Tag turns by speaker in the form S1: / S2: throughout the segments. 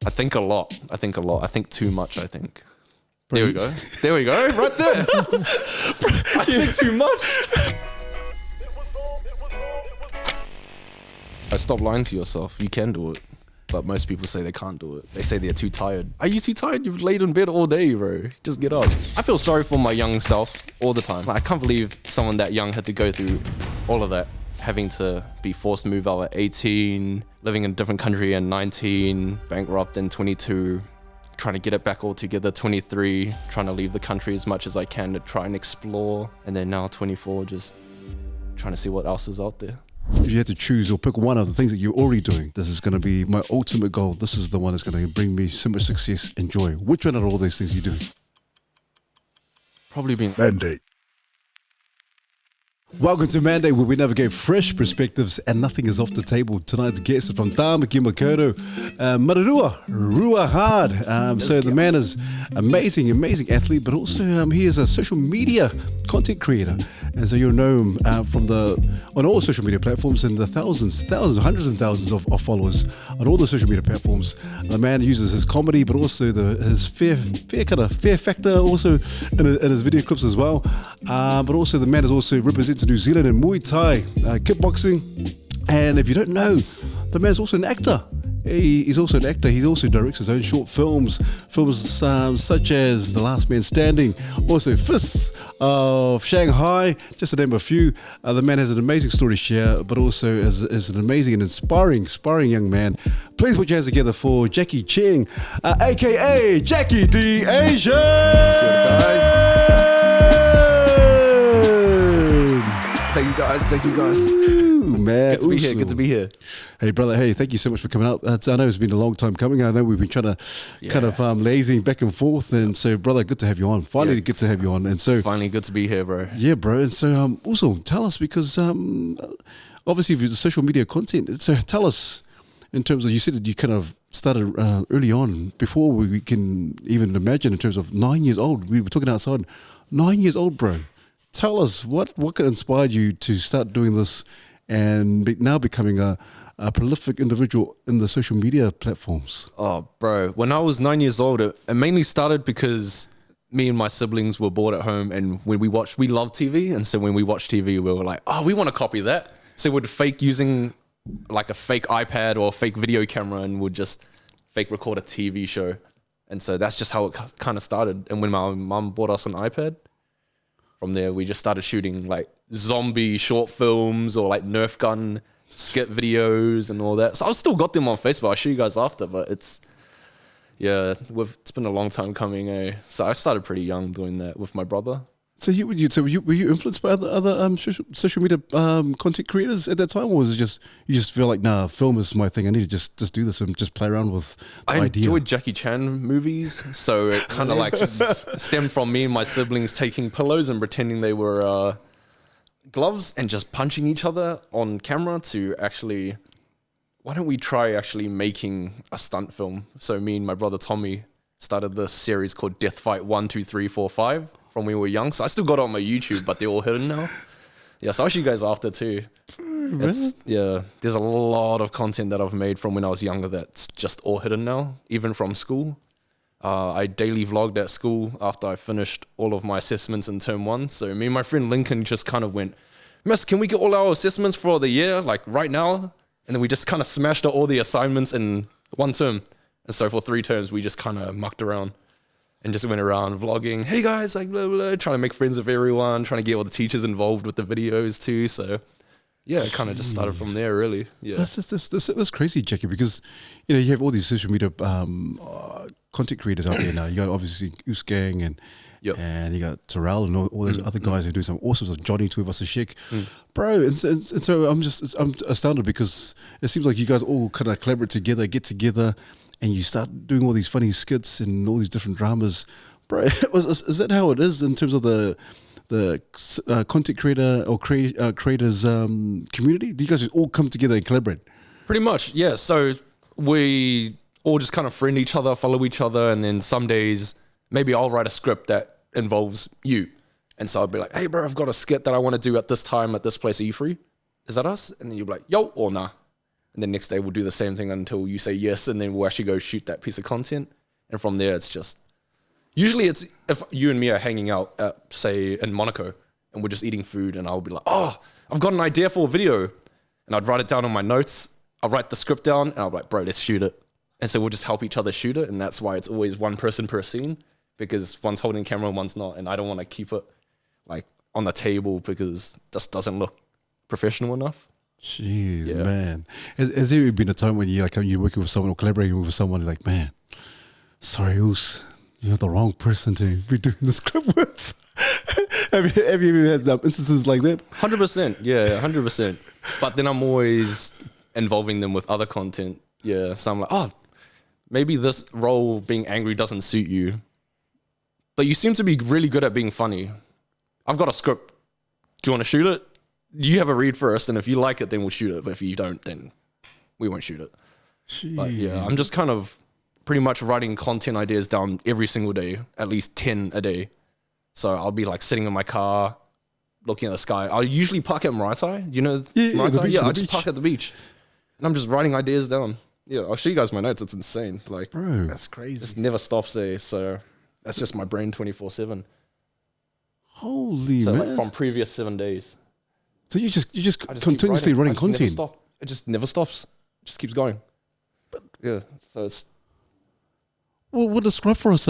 S1: I think a lot. I think too much, I think. There we go. There we go. Right there. I think too much. Stop lying to yourself. You can do it. But most people say they can't do it. They say they're too tired. Are you too tired? You've laid in bed all day, bro. Just get up. I feel sorry for my young self all the time. Like, I can't believe someone that young had to go through all of that. Having to be forced to move out at 18, living in a different country at 19, bankrupt in 22, trying to get it back all together 23, trying to leave the country as much as I can to try and explore. And then now 24, just trying to see what else is out there.
S2: If you had to choose or pick one of the things that you're already doing, this is going to be my ultimate goal. This is the one that's going to bring me so much success and joy. Which one of all those things you do?
S1: Probably being
S2: Mandate. Welcome to Mandate, where we navigate fresh perspectives and nothing is off the table. Tonight's guest is from Tāmaki Makaurau, Mararua, Rua Hard. So the man is amazing athlete, but also he is a social media content creator. And so you'll know him on all social media platforms and the thousands, hundreds and thousands of followers on all the social media platforms. The man uses his comedy, but also his fear factor also in his video clips as well. But also the man is also represents New Zealand in Muay Thai, kickboxing. And if you don't know, the man's also an actor. He's also an actor. He also directs his own short films such as The Last Man Standing, also Fists of Shanghai, just to name a few. The man has an amazing story to share, but also is an amazing and inspiring young man. Please put your hands together for Jackie Cheng, aka Jackie the Asian. Thank you guys. Ooh, man.
S1: Good to be here.
S2: Hey, brother. Hey, thank you so much for coming out. I know it's been a long time coming. I know we've been trying to kind of lazing back and forth. And so, brother, good to have you on. Finally, good to have you on. And so,
S1: finally, good to be here, bro.
S2: Yeah, bro. And so, also tell us, because obviously, if it's social media content, so tell us in terms of, you said that you kind of started early on, before we can even imagine, in terms of 9 years old. We were talking outside. 9 years old, bro. Tell us what inspired you to start doing this and now becoming a prolific individual in the social media platforms.
S1: Oh, bro. When I was 9 years old, it mainly started because me and my siblings were bored at home, and when we love TV. And so when we watched TV, we were like, oh, we want to copy that. So we'd fake using like a fake iPad or a fake video camera, and would just fake record a TV show. And so that's just how it kind of started. And when my mum bought us an iPad, from there, we just started shooting like zombie short films or like Nerf gun skit videos and all that. So I've still got them on Facebook. I'll show you guys after, but it's been a long time coming, eh? So I started pretty young doing that with my brother.
S2: So were you influenced by other social media content creators at that time, or was it just you just feel like, nah, film is my thing, I need to just do this and just play around with the idea?
S1: I enjoyed Jackie Chan movies, so it kind of like stemmed from me and my siblings taking pillows and pretending they were gloves and just punching each other on camera to actually, why don't we try actually making a stunt film? So me and my brother Tommy started this series called Death Fight 1, 2, 3, 4, 5. From when we were young. So I still got it on my YouTube, but they're all hidden now. Yeah, so I'll show you guys after too. There's a lot of content that I've made from when I was younger that's just all hidden now, even from school. I daily vlogged at school after I finished all of my assessments in term 1. So me and my friend Lincoln just kind of went, Miss, can we get all our assessments for the year, like right now? And then we just kind of smashed out all the assignments in one term. And so for 3 terms, we just kind of mucked around. And just went around vlogging, hey guys, like blah, blah, trying to make friends with everyone, trying to get all the teachers involved with the videos too. So yeah, it kind of just started from there, really. Yeah,
S2: that's crazy, Jackie, because you have all these social media content creators out there now. You got obviously Oosgang and you got Terrell and all those other guys who do some awesome stuff. Johnny Tuivasa-Sheck, bro. And so I'm astounded, because it seems like you guys all kind of collaborate together, get together, and you start doing all these funny skits and all these different dramas, bro. Is that how it is in terms of the content creator or creators community? Do you guys all come together and collaborate?
S1: Pretty much, yeah. So we all just kind of friend each other, follow each other, and then some days maybe I'll write a script that involves you, and so I'll be like, hey, bro, I've got a skit that I want to do at this time at this place. Are you free? Is that us? And then you'll be like, yo, or nah. And then next day we'll do the same thing until you say yes, and then we'll actually go shoot that piece of content. And from there, it's just, usually it's if you and me are hanging out at, say, in Monaco, and we're just eating food, and I'll be like, oh, I've got an idea for a video. And I'd write it down on my notes. I'll write the script down, and I'll be like, bro, let's shoot it. And so we'll just help each other shoot it. And that's why it's always one person per scene, because one's holding the camera and one's not. And I don't want to keep it like on the table because it just doesn't look professional enough.
S2: Jeez, man. Has there been a time when you're working with someone or collaborating with someone, you're like, man, sorry, you're the wrong person to be doing the script with? have you ever had instances like that?
S1: 100%, yeah, 100%. But then I'm always involving them with other content. Yeah, so I'm like, oh, maybe this role being angry doesn't suit you, but you seem to be really good at being funny. I've got a script. Do you want to shoot it? You have a read first, and if you like it, then we'll shoot it. But if you don't, then we won't shoot it. Jeez. But yeah, I'm just kind of pretty much writing content ideas down every single day, at least 10 a day. So I'll be like sitting in my car, looking at the sky. I'll usually park at Muay Thai. Do you know Muay Thai? Yeah, I just park at the beach, and I'm just writing ideas down. Yeah, I'll show you guys my notes. It's insane. Like,
S2: bro,
S3: that's crazy.
S1: It never stops there. So that's just my brain 24/7.
S2: Holy
S1: so
S2: man!
S1: Like from previous 7 days.
S2: So you just continuously running content.
S1: Never stop. It just never stops. It just keeps going. But yeah, so it's.
S2: Well, describe for us,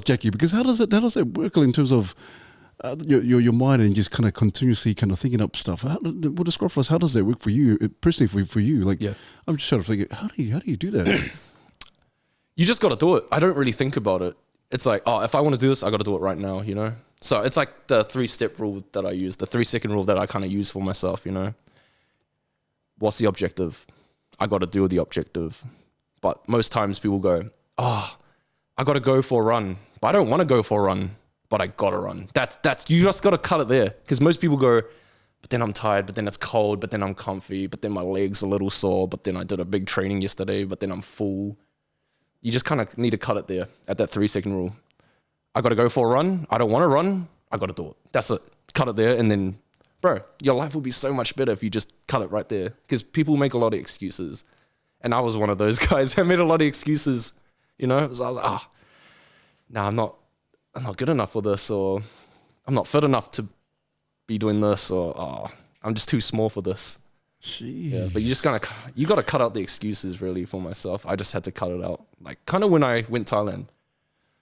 S2: Jackie, because how does it work in terms of your mind and just kind of continuously kind of thinking up stuff? Describe for us, how does that work for you personally? For you, like, I'm just trying to think, how do you do that?
S1: You just got to do it. I don't really think about it. It's like, oh, if I want to do this, I got to do it right now, you know? So it's like the 3-step rule that I use, the 3-second rule that I kind of use for myself, you know? What's the objective? I got to do the objective. But most times people go, oh, I got to go for a run. But I don't want to go for a run, but I got to run. That's you just got to cut it there. Because most people go, but then I'm tired, but then it's cold, but then I'm comfy, but then my leg's a little sore, but then I did a big training yesterday, but then I'm full. You just kind of need to cut it there at that 3-second rule. I got to go for a run. I don't want to run. I got to do it. That's it. Cut it there. And then, bro, your life will be so much better if you just cut it right there. Because people make a lot of excuses. And I was one of those guys. I made a lot of excuses, you know? So I was like, nah, I'm not good enough for this, or I'm not fit enough to be doing this, or I'm just too small for this.
S2: Jeez.
S1: Yeah, but you got to cut out the excuses really for myself. I just had to cut it out. Like kind of when I went to Thailand,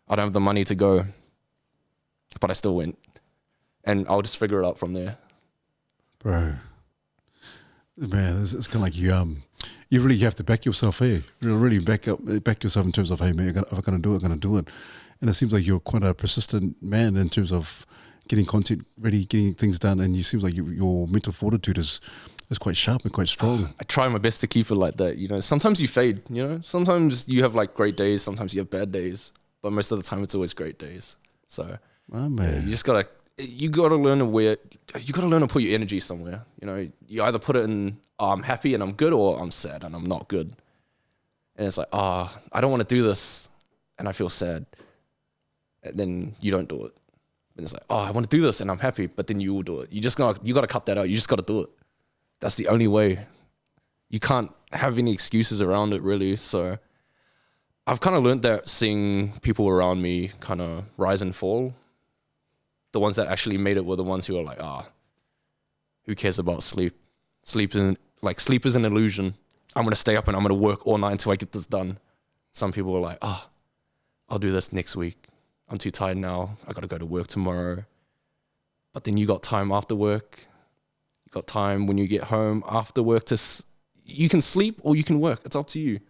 S1: I don't have the money to go, but I still went, and I'll just figure it out from there.
S2: Bro, man, it's kind of like you really have to back yourself here. You really back yourself in terms of, hey man, if I'm gonna do it, I'm gonna do it. And it seems like you're quite a persistent man in terms of getting content ready, getting things done, and you seem like your mental fortitude is quite sharp and quite strong.
S1: I try my best to keep it like that. You know, sometimes you fade. You know, sometimes you have like great days, sometimes you have bad days, but most of the time it's always great days. So,
S2: man,
S1: you just gotta learn to put your energy somewhere. You know, you either put it in, I'm happy and I'm good, or I'm sad and I'm not good. And it's like, I don't want to do this, and I feel sad. And then you don't do it. And it's like, I want to do this and I'm happy, but then you will do it. You got to cut that out. You just got to do it. That's the only way. You can't have any excuses around it, really. So I've kind of learned that seeing people around me kind of rise and fall. The ones that actually made it were the ones who are like, who cares about sleep? Sleep is an illusion. I'm going to stay up and I'm going to work all night until I get this done. Some people are like, I'll do this next week. I'm too tired now. I got to go to work tomorrow. But then you got time after work. You got time when you get home after work you can sleep or you can work. It's up to you.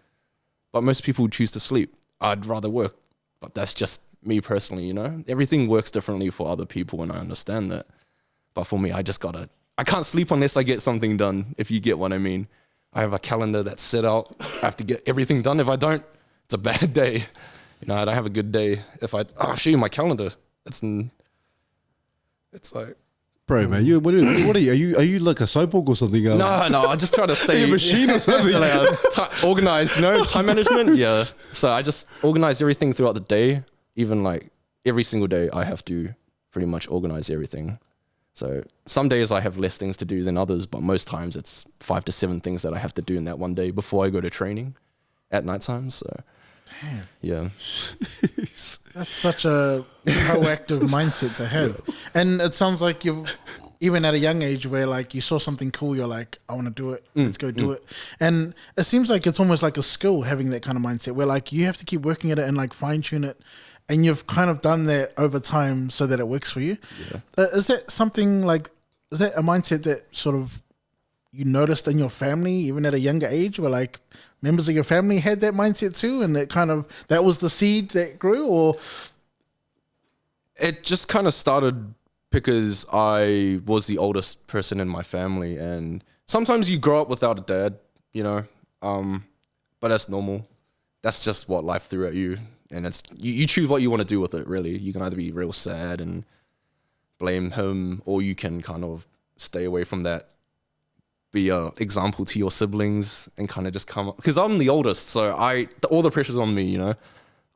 S1: But most people choose to sleep. I'd rather work. But that's just me personally, you know? Everything works differently for other people, and I understand that. But for me, I can't sleep unless I get something done, if you get what I mean. I have a calendar that's set out. I have to get everything done. If I don't, it's a bad day. You know, I don't have a good day. I'll show you my calendar. It's like,
S2: bro, man, what are you? Are you like a cyborg or something?
S1: No, I just try to stay
S2: a machine or something.
S1: Organized, you know, time management. Yeah, so I just organize everything throughout the day. Even like every single day, I have to pretty much organize everything. So some days I have less things to do than others, but most times it's 5 to 7 things that I have to do in that one day before I go to training at nighttime. So,
S3: Damn.
S1: yeah.
S3: That's such a proactive mindset to have. And it sounds like you've, even at a young age where like you saw something cool, you're like, I want to do it. Let's go do it. And it seems like it's almost like a skill having that kind of mindset where like you have to keep working at it and like fine tune it. And you've kind of done that over time so that it works for you. Yeah. Is that something like, is that a mindset that sort of you noticed in your family, even at a younger age, where like members of your family had that mindset too? And that kind of, that was the seed that grew, or?
S1: It just kind of started because I was the oldest person in my family. And sometimes you grow up without a dad, you know, but that's normal. That's just what life threw at you. And it's you choose what you want to do with it, really. You can either be real sad and blame him, or you can kind of stay away from that, be an example to your siblings, and kind of just come up. Because I'm the oldest, so all the pressure's on me, you know.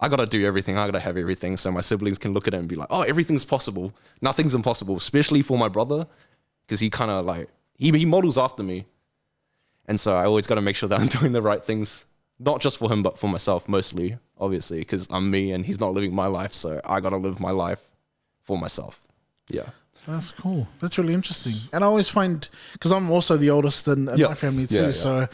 S1: I got to do everything. I got to have everything, so my siblings can look at it and be like, oh, everything's possible. Nothing's impossible, especially for my brother, because he kind of like, he models after me. And so I always got to make sure that I'm doing the right things. Not just for him, but for myself mostly, obviously, because I'm me and he's not living my life. So I got to live my life for myself. Yeah.
S3: That's cool. That's really interesting. And I always find, because I'm also the oldest in my family too. Yeah. So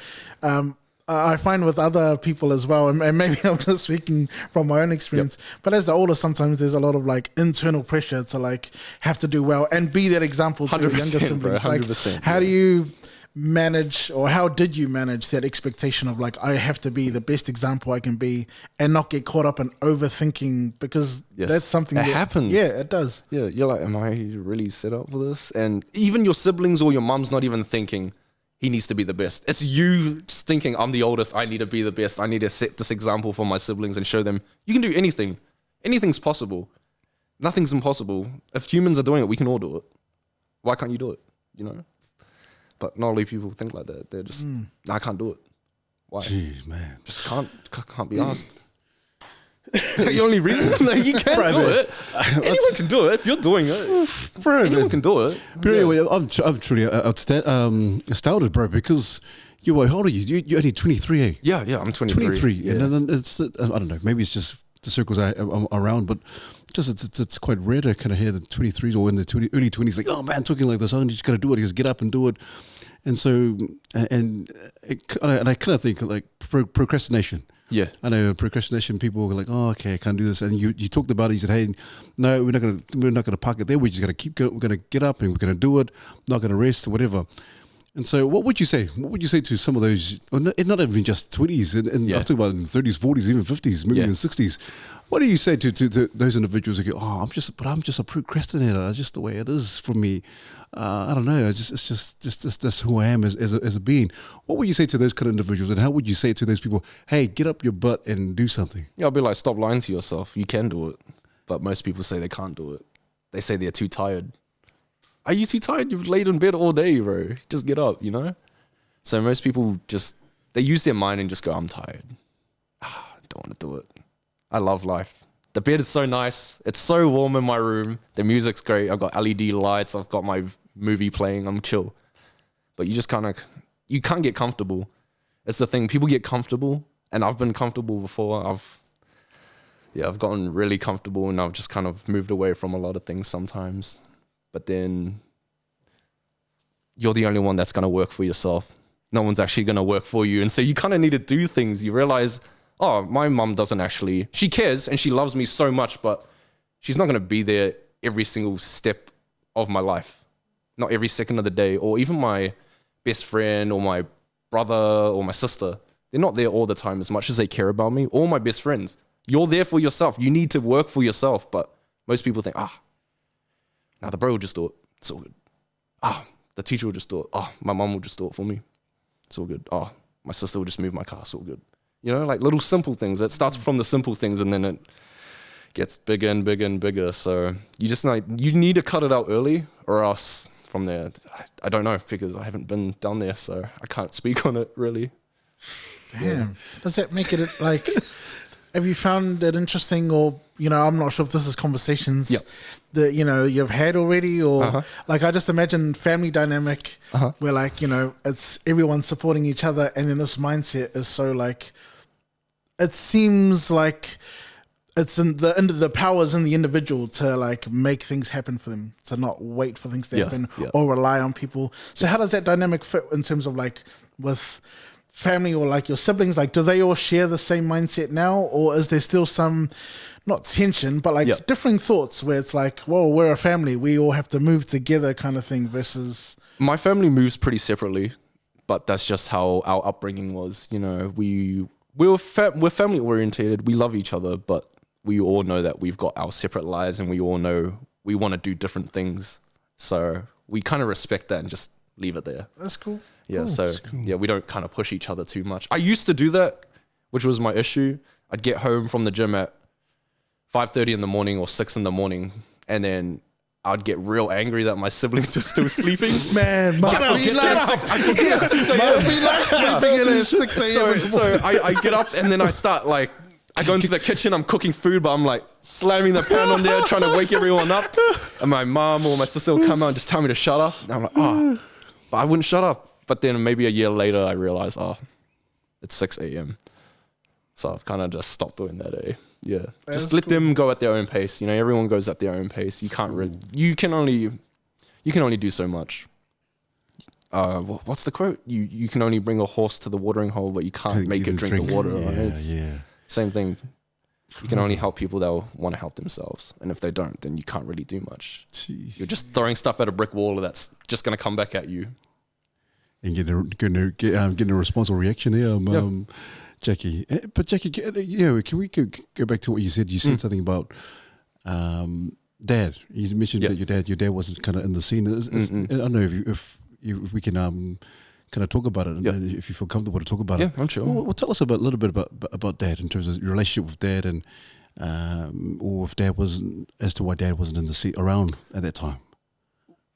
S3: I find with other people as well, and maybe I'm just speaking from my own experience, but as the oldest, sometimes there's a lot of like internal pressure to like have to do well and be that example to your younger siblings.
S1: Bro, 100%,
S3: like, how do you manage, or how did you manage that expectation of like, I have to be the best example I can be and not get caught up in overthinking, because that's something that
S1: happens.
S3: Yeah, it does.
S1: Yeah, you're like, am I really set up for this? And even your siblings or your mum's not even thinking he needs to be the best. It's you just thinking, I'm the oldest, I need to be the best. I need to set this example for my siblings and show them you can do anything. Anything's possible. Nothing's impossible. If humans are doing it, we can all do it. Why can't you do it? You know? But not only people think like that. They're just, I can't do it. Why?
S2: Jeez, man.
S1: Just can't be asked. Is that the only reason? Like, you can't do it. Anyone can do it. If you're doing it, anyone can do it.
S2: But anyway, I'm truly astounded, bro, because how old are you? You're only 23, eh?
S1: Yeah, I'm 23.
S2: 23.
S1: Yeah.
S2: And then it's, I don't know, maybe it's just the circles I'm around, but just it's quite rare to kind of hear the 23s or in the early 20s, like, oh man, talking like this, oh, you just got to do it, just get up and do it. And so, and I kind of think like procrastination.
S1: Yeah,
S2: I know procrastination. People are like, "Oh, okay, I can't do this." And you talked about it. You said, "Hey, no, we're not gonna park it there. We're just gonna keep going. We're gonna get up and we're gonna do it. Not gonna rest or whatever." And so, what would you say? What would you say to some of those? Not even just 20s, and I'm talking about 30s, 40s, even 50s, maybe even 60s. What do you say to those individuals who go, "Oh, I'm just a procrastinator. It's just the way it is for me. I don't know. It's just that's who I am as a being." What would you say to those kind of individuals, and how would you say to those people, "Hey, get up your butt and do something"?
S1: Yeah, I'll be like, stop lying to yourself. You can do it, but most people say they can't do it. They say they're too tired. Are you too tired? You've laid in bed all day, bro. Just get up, you know? So most people they use their mind and just go, I'm tired. I don't want to do it. I love life. The bed is so nice. It's so warm in my room. The music's great. I've got LED lights. I've got my movie playing. I'm chill. But you just you can't get comfortable. It's the thing. People get comfortable, and I've been comfortable before. I've gotten really comfortable, and I've just kind of moved away from a lot of things sometimes. But then you're the only one that's going to work for yourself. No one's actually going to work for you. And so you kind of need to do things. You realize, oh, my mum doesn't actually, she cares and she loves me so much, but she's not going to be there every single step of my life. Not every second of the day. Or even my best friend or my brother or my sister. They're not there all the time as much as they care about me. Or my best friends. You're there for yourself. You need to work for yourself. But most people think, now the bro will just do it. It's all good. The teacher will just do it. My mom will just do it for me. It's all good. My sister will just move my car. It's all good. You know, like little simple things. It starts from the simple things and then it gets bigger and bigger and bigger. So you need to cut it out early, or else from there, I don't know, because I haven't been down there, so I can't speak on it really.
S3: Damn. Does that make it like, Have you found it interesting, or I'm not sure if this is conversations
S1: Yep.
S3: that you've had already, or like I just imagine family dynamic where like it's everyone supporting each other, and then this mindset is so like it seems like it's in the powers in the individual to like make things happen for them, to not wait for things to happen or rely on people. So how does that dynamic fit in terms of like with family or like your siblings? Like, do they all share the same mindset now, or is there still some not tension but like differing thoughts where it's like, whoa, we're a family, we all have to move together kind of thing, versus
S1: My family moves pretty separately, but that's just how our upbringing was. We're family orientated, we love each other, but we all know that we've got our separate lives, and we all know we want to do different things. So we kind of respect that and just leave it there.
S3: that's cool.
S1: Yeah, we don't kind of push each other too much. I used to do that, which was my issue. I'd get home from the gym at 5:30 in the morning or 6 in the morning, and then I'd get real angry that my siblings were still sleeping.
S3: Man, must be like sleeping in at 6 a.m.
S1: So I get up, and then I go into the kitchen, I'm cooking food, but I'm like slamming the pan on there, trying to wake everyone up. And my mom or my sister will come out and just tell me to shut up. And I'm like, but I wouldn't shut up. But then maybe a year later, I realized, it's 6 a.m. So I've kind of just stopped doing that. Yeah, just let them go at their own pace. Everyone goes at their own pace. You can't really, you can only do so much. What's the quote? You can only bring a horse to the watering hole, but you can't make it drink the water.
S2: Yeah.
S1: Same thing. You can only help people that want to help themselves. And if they don't, then you can't really do much.
S2: Jeez.
S1: You're just throwing stuff at a brick wall that's just going to come back at you.
S2: And getting a response or reaction here, Jackie. But Jackie, can we go back to what you said? You said something about dad. You mentioned that your dad wasn't kind of in the scene. I don't know if we can kind of talk about it, and if you feel comfortable to talk about it.
S1: Yeah, I'm sure.
S2: Well, tell us a little bit about dad in terms of your relationship with dad, and or if dad wasn't, as to why dad wasn't in the seat around at that time.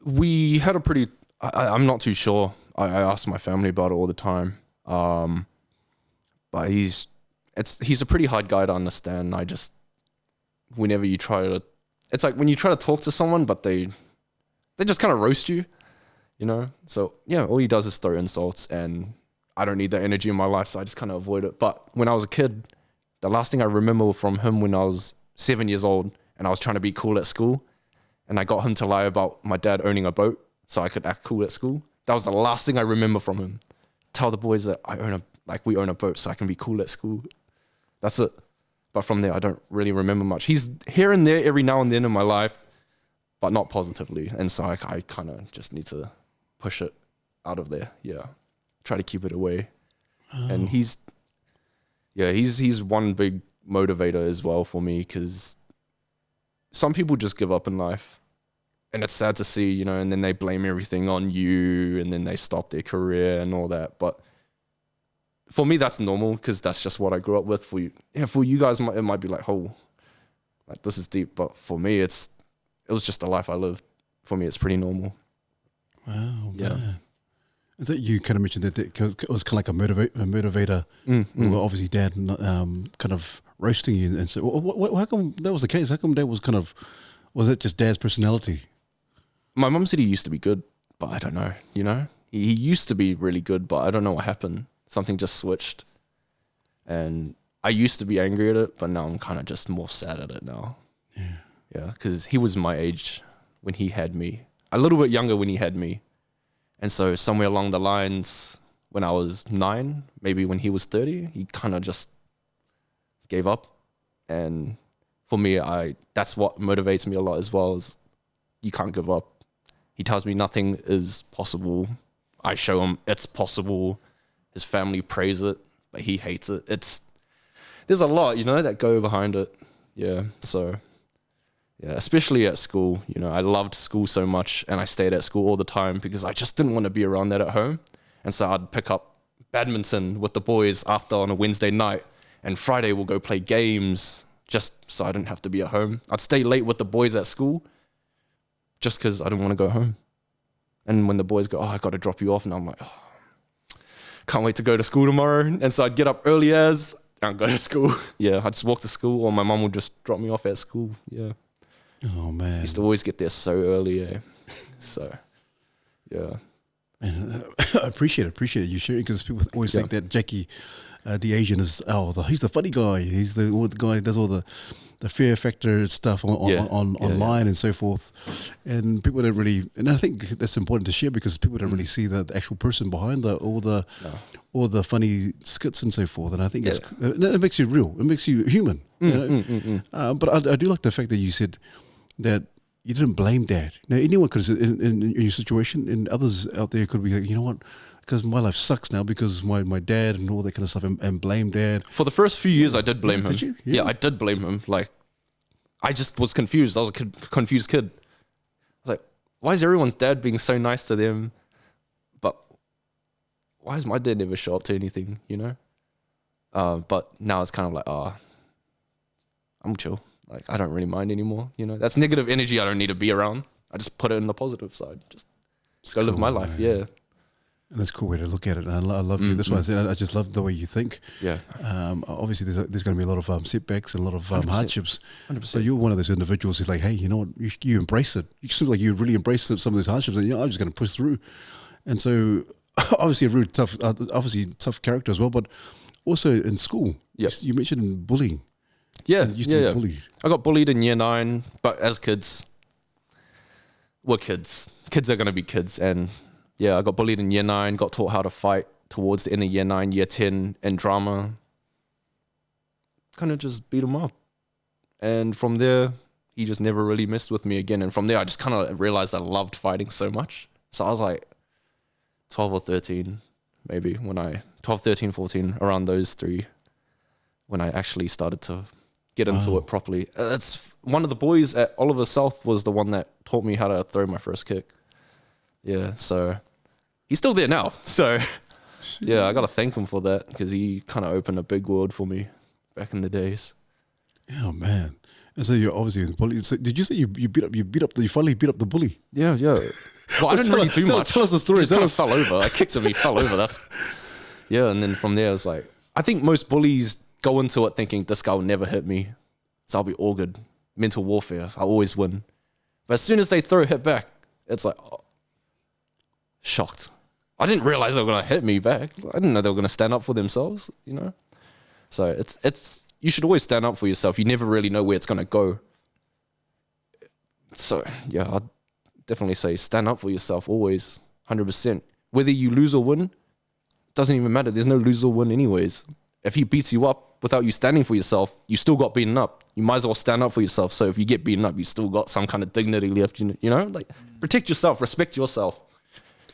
S1: We had a pretty. I'm not too sure. I ask my family about it all the time. But he's a pretty hard guy to understand. Whenever you try to, it's like when you try to talk to someone, but they just kind of roast you. So all he does is throw insults, and I don't need that energy in my life, so I just kind of avoid it. But when I was a kid, the last thing I remember from him when I was 7 years old and I was trying to be cool at school, and I got him to lie about my dad owning a boat so I could act cool at school. That was the last thing I remember from him. Tell the boys that we own a boat so I can be cool at school. That's it. But from there, I don't really remember much. He's here and there every now and then in my life, but not positively. And so I kind of just need to push it out of there. Yeah. Try to keep it away. And he's one big motivator as well for me, because some people just give up in life, and it's sad to see, and then they blame everything on you, and then they stop their career and all that. But for me, that's normal, because that's just what I grew up with. For you guys, it might be like, this is deep. But for me, it was just the life I lived. For me, it's pretty normal.
S2: Wow,
S1: yeah.
S2: Man. Is that you kind of mentioned that it was kind of like a motivator? Well, obviously, dad kind of roasting you, and so how come that was the case? How come dad was it just dad's personality?
S1: My mum said he used to be good, but I don't know. He used to be really good, but I don't know what happened. Something just switched, and I used to be angry at it, but now I'm kind of just more sad at it now. Yeah, because he was my age when he had me, a little bit younger when he had me. And so somewhere along the lines, when I was 9, maybe when he was 30, he kind of just gave up. And for me, that's what motivates me a lot as well, is you can't give up. He tells me nothing is possible. I show him it's possible. His family praise it, but he hates it. There's a lot, that go behind it. Yeah, so... Yeah, especially at school. I loved school so much, and I stayed at school all the time because I just didn't want to be around that at home. And so I'd pick up badminton with the boys on a Wednesday night, and Friday we'll go play games just so I didn't have to be at home. I'd stay late with the boys at school just because I didn't want to go home. And when the boys go, I got to drop you off, and I'm like, can't wait to go to school tomorrow. And so I'd get up early don't go to school. Yeah, I just walk to school, or my mum would just drop me off at school. Yeah.
S2: Oh man.
S1: Used to always get there so early. So, yeah.
S2: Man, I appreciate it you sharing, because people always think that Jackie, the Asian, is he's the funny guy. He's the guy who does all the fear factor stuff online and so forth. And people don't really, and I think that's important to share, because people don't really see the actual person behind all the funny skits and so forth. And I think it makes you real. It makes you human. You know? But I do like the fact that you said that you didn't blame Dad. Now, anyone could, in your situation, and others out there could be like, you know what, because my life sucks now because my dad and all that kind of stuff, and blame Dad.
S1: For the first few years, I did blame him.
S2: Did you?
S1: Yeah, I did blame him. Like, I just was confused. I was a confused kid. I was like, why is everyone's dad being so nice to them? But why is my dad never show up to anything, you know? But now it's kind of like, I'm chill. Like, I don't really mind anymore, you know? That's negative energy I don't need to be around. I just put it in the positive side. Just go live my life, yeah.
S2: And that's a cool way to look at it. And I love you. That's why I said I just love the way you think.
S1: Yeah.
S2: Obviously, there's going to be a lot of setbacks and a lot of
S1: 100%.
S2: hardships.
S1: 100%.
S2: So you're one of those individuals who's like, hey, you know what? You embrace it. You seem like you really embrace some of those hardships, and I'm just going to push through. And so, obviously, a really tough character as well. But also in school, you mentioned bullying.
S1: Yeah,
S2: you used to be bullied.
S1: I got bullied in year 9, but as kids, we're kids. Kids are going to be kids. And yeah, I got bullied in year 9, got taught how to fight towards the end of year 9, year 10 in drama. Kind of just beat him up. And from there, he just never really messed with me again. And from there, I just kind of realized I loved fighting so much. So I was like 12 or 13, maybe, 12, 13, 14, around those 3, when I actually started to get into it properly. It's one of the boys at Oliver South was the one that taught me how to throw my first kick. Yeah, so he's still there now. So yeah, I got to thank him for that, because he kind of opened a big world for me back in the days.
S2: Oh man! And so you're obviously the bully. So did you say you finally beat up the bully?
S1: Yeah. Well, I didn't really do much.
S2: Tell us the story.
S1: He just kind of fell over. I kicked him. He fell over. And then from there, it's like, I think most bullies go into it thinking this guy will never hit me, so I'll be all good. Mental warfare. I always win. But as soon as they throw a hit back, it's like, shocked. I didn't realize they were gonna hit me back. I didn't know they were gonna stand up for themselves, you know? So it's you should always stand up for yourself. You never really know where it's gonna go. So yeah, I'd definitely say stand up for yourself always, 100%. Whether you lose or win, doesn't even matter. There's no lose or win anyways. If he beats you up without you standing for yourself, you still got beaten up. You might as well stand up for yourself. So if you get beaten up, you still got some kind of dignity left, you know? Like, protect yourself, respect yourself.